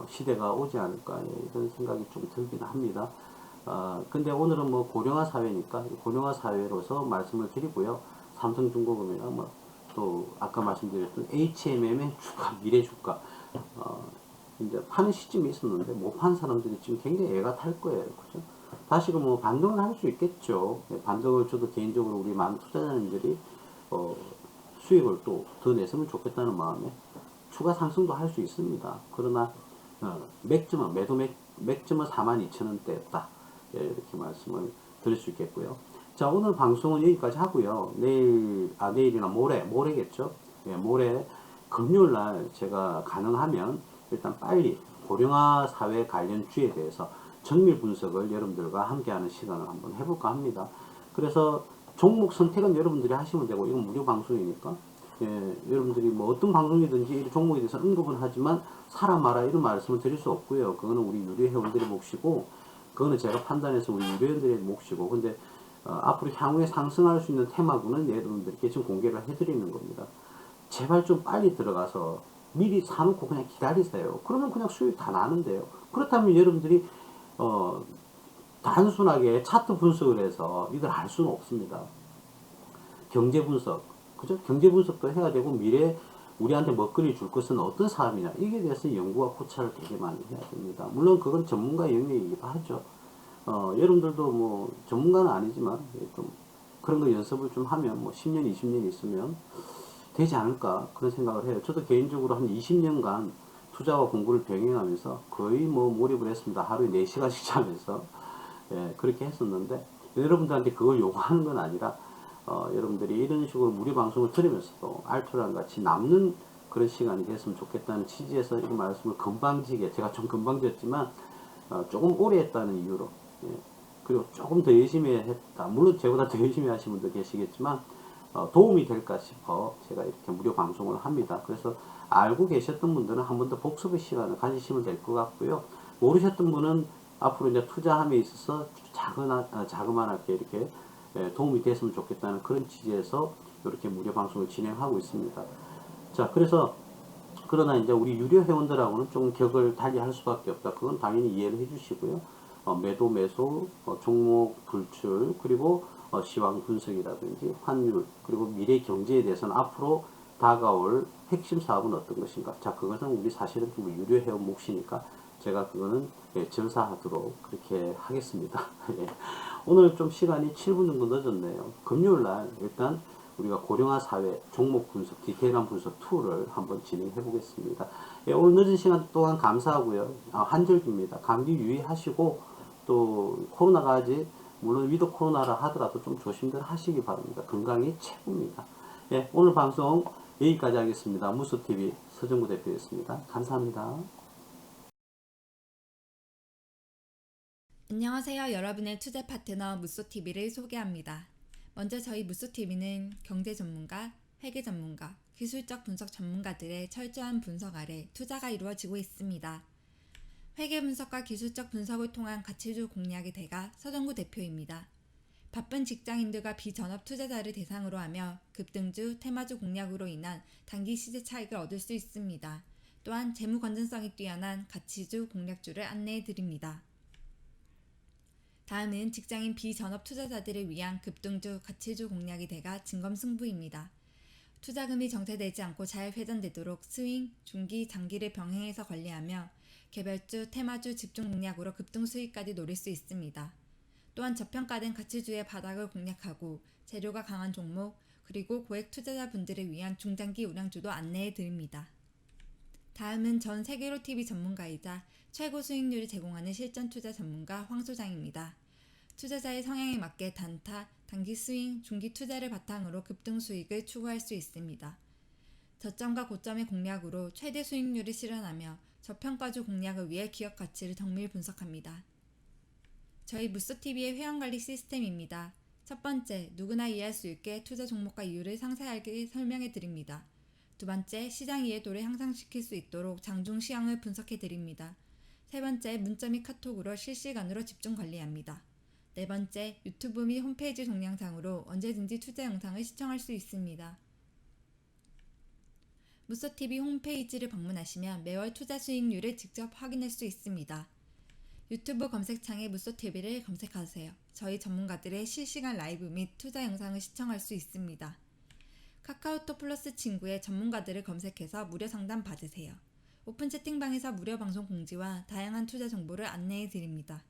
시대가 오지 않을까 이런 생각이 좀 들긴 합니다. 근데 오늘은 뭐 고령화 사회니까 고령화 사회로서 말씀을 드리고요. 삼성중공업이나 뭐 또 아까 말씀드렸던 HMM의 주가, 미래 주가 이제 파는 시점이 있었는데 못 판 사람들이 지금 굉장히 애가 탈 거예요. 그죠? 다시금 뭐 반등을 할 수 있겠죠. 반등을 저도 개인적으로 우리 많은 투자자님들이 수익을 또 더 냈으면 좋겠다는 마음에 추가 상승도 할 수 있습니다. 그러나 맥점은 맥점은 42,000원대였다. 예, 이렇게 말씀을 드릴 수 있겠고요. 자, 오늘 방송은 여기까지 하고요. 내일이나 모레겠죠. 예, 모레 금요일날 제가 가능하면 일단 빨리 고령화 사회 관련주에 대해서 정밀 분석을 여러분들과 함께하는 시간을 한번 해볼까 합니다. 그래서 종목 선택은 여러분들이 하시면 되고 이건 무료 방송이니까 여러분들이 뭐 어떤 방송이든지 이 종목에 대해서 언급은 하지만 사라 마라 이런 말씀을 드릴 수 없고요. 그거는 우리 유료 회원들의 몫이고 그거는 제가 판단해서 우리 유료 회원들의 몫이고 근데 앞으로 향후에 상승할 수 있는 테마군은 여러분들께 지금 공개를 해드리는 겁니다. 제발 좀 빨리 들어가서 미리 사놓고 그냥 기다리세요. 그러면 그냥 수익 다 나는데요. 그렇다면 여러분들이 단순하게 차트 분석을 해서 이걸 알 수는 없습니다. 경제 분석, 그죠? 경제 분석도 해야 되고 미래 우리한테 먹거리 줄 것은 어떤 사업이냐 이게 대해서 연구와 고찰을 되게 많이 해야 됩니다. 물론 그건 전문가 영역이기도 하죠. 여러분들도 뭐 전문가는 아니지만 좀 그런 거 연습을 좀 하면 뭐 10년, 20년 있으면 되지 않을까 그런 생각을 해요. 저도 개인적으로 한 20년간 투자와 공부를 병행하면서 거의 뭐 몰입을 했습니다. 하루에 4시간씩 자면서 그렇게 했었는데 여러분들한테 그걸 요구하는 건 아니라 여러분들이 이런 식으로 무료 방송을 들으면서도 알토랑 같이 남는 그런 시간이 됐으면 좋겠다는 취지에서 이 말씀을 건방지게 제가 좀 건방졌지만 조금 오래 했다는 이유로 그리고 조금 더 열심히 했다. 물론 저보다 더 열심히 하신 분도 계시겠지만 도움이 될까 싶어 제가 이렇게 무료 방송을 합니다. 그래서 알고 계셨던 분들은 한 번 더 복습의 시간을 가지시면 될 것 같고요. 모르셨던 분은 앞으로 이제 투자함에 있어서 자그마하게 이렇게 도움이 됐으면 좋겠다는 그런 취지에서 이렇게 무료 방송을 진행하고 있습니다. 자, 그래서 그러나 이제 우리 유료 회원들하고는 좀 격을 달리 할 수밖에 없다. 그건 당연히 이해를 해주시고요. 매도, 매수, 종목 불출, 그리고 시황 분석이라든지 환율, 그리고 미래 경제에 대해서는 앞으로 다가올 핵심 사업은 어떤 것인가. 자, 그것은 우리 사실은 좀 유료 회원 몫이니까 제가 그거는 절사하도록 그렇게 하겠습니다. 예. 오늘 좀 시간이 7분 정도 늦었네요. 금요일 날 일단 우리가 고령화 사회 종목 분석, 디테일한 분석 툴을 한번 진행해 보겠습니다. 예, 오늘 늦은 시간 동안 감사하고요. 한절기입니다. 감기 유의하시고 또 코로나가 아직 물론 위드 코로나라 하더라도 좀 조심들 하시기 바랍니다. 건강이 최고입니다. 예, 오늘 방송 여기까지 하겠습니다. 무소TV 서정구 대표였습니다. 감사합니다. 안녕하세요. 여러분의 투자 파트너 무소TV를 소개합니다. 먼저 저희 무소TV는 경제 전문가, 회계 전문가, 기술적 분석 전문가들의 철저한 분석 아래 투자가 이루어지고 있습니다. 회계 분석과 기술적 분석을 통한 가치주 공략의 대가 서정구 대표입니다. 바쁜 직장인들과 비전업 투자자를 대상으로 하며 급등주, 테마주 공략으로 인한 단기 시세 차익을 얻을 수 있습니다. 또한 재무 건전성이 뛰어난 가치주 공략주를 안내해 드립니다. 다음은 직장인 비전업 투자자들을 위한 급등주, 가치주 공략의 대가 진검승부입니다. 투자금이 정체되지 않고 잘 회전되도록 스윙, 중기, 장기를 병행해서 관리하며 개별주, 테마주 집중 공략으로 급등 수익까지 노릴 수 있습니다. 또한 저평가된 가치주의 바닥을 공략하고 재료가 강한 종목, 그리고 고액 투자자분들을 위한 중장기 우량주도 안내해 드립니다. 다음은 전 세계로 TV 전문가이자 최고 수익률을 제공하는 실전 투자 전문가 황 소장입니다. 투자자의 성향에 맞게 단타, 단기 스윙, 중기 투자를 바탕으로 급등 수익을 추구할 수 있습니다. 저점과 고점의 공략으로 최대 수익률을 실현하며 저평가주 공략을 위해 기업 가치를 정밀 분석합니다. 저희 무소TV의 회원관리 시스템입니다. 첫 번째, 누구나 이해할 수 있게 투자 종목과 이유를 상세하게 설명해 드립니다. 두 번째, 시장 이해도를 향상시킬 수 있도록 장중 시황을 분석해 드립니다. 세 번째, 문자 및 카톡으로 실시간으로 집중 관리합니다. 네 번째, 유튜브 및 홈페이지 동영상으로 언제든지 투자 영상을 시청할 수 있습니다. 무소TV 홈페이지를 방문하시면 매월 투자 수익률을 직접 확인할 수 있습니다. 유튜브 검색창에 무소TV를 검색하세요. 저희 전문가들의 실시간 라이브 및 투자 영상을 시청할 수 있습니다. 카카오톡 플러스 친구의 전문가들을 검색해서 무료 상담 받으세요. 오픈 채팅방에서 무료 방송 공지와 다양한 투자 정보를 안내해 드립니다.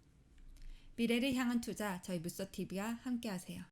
미래를 향한 투자, 저희 무소TV와 함께하세요.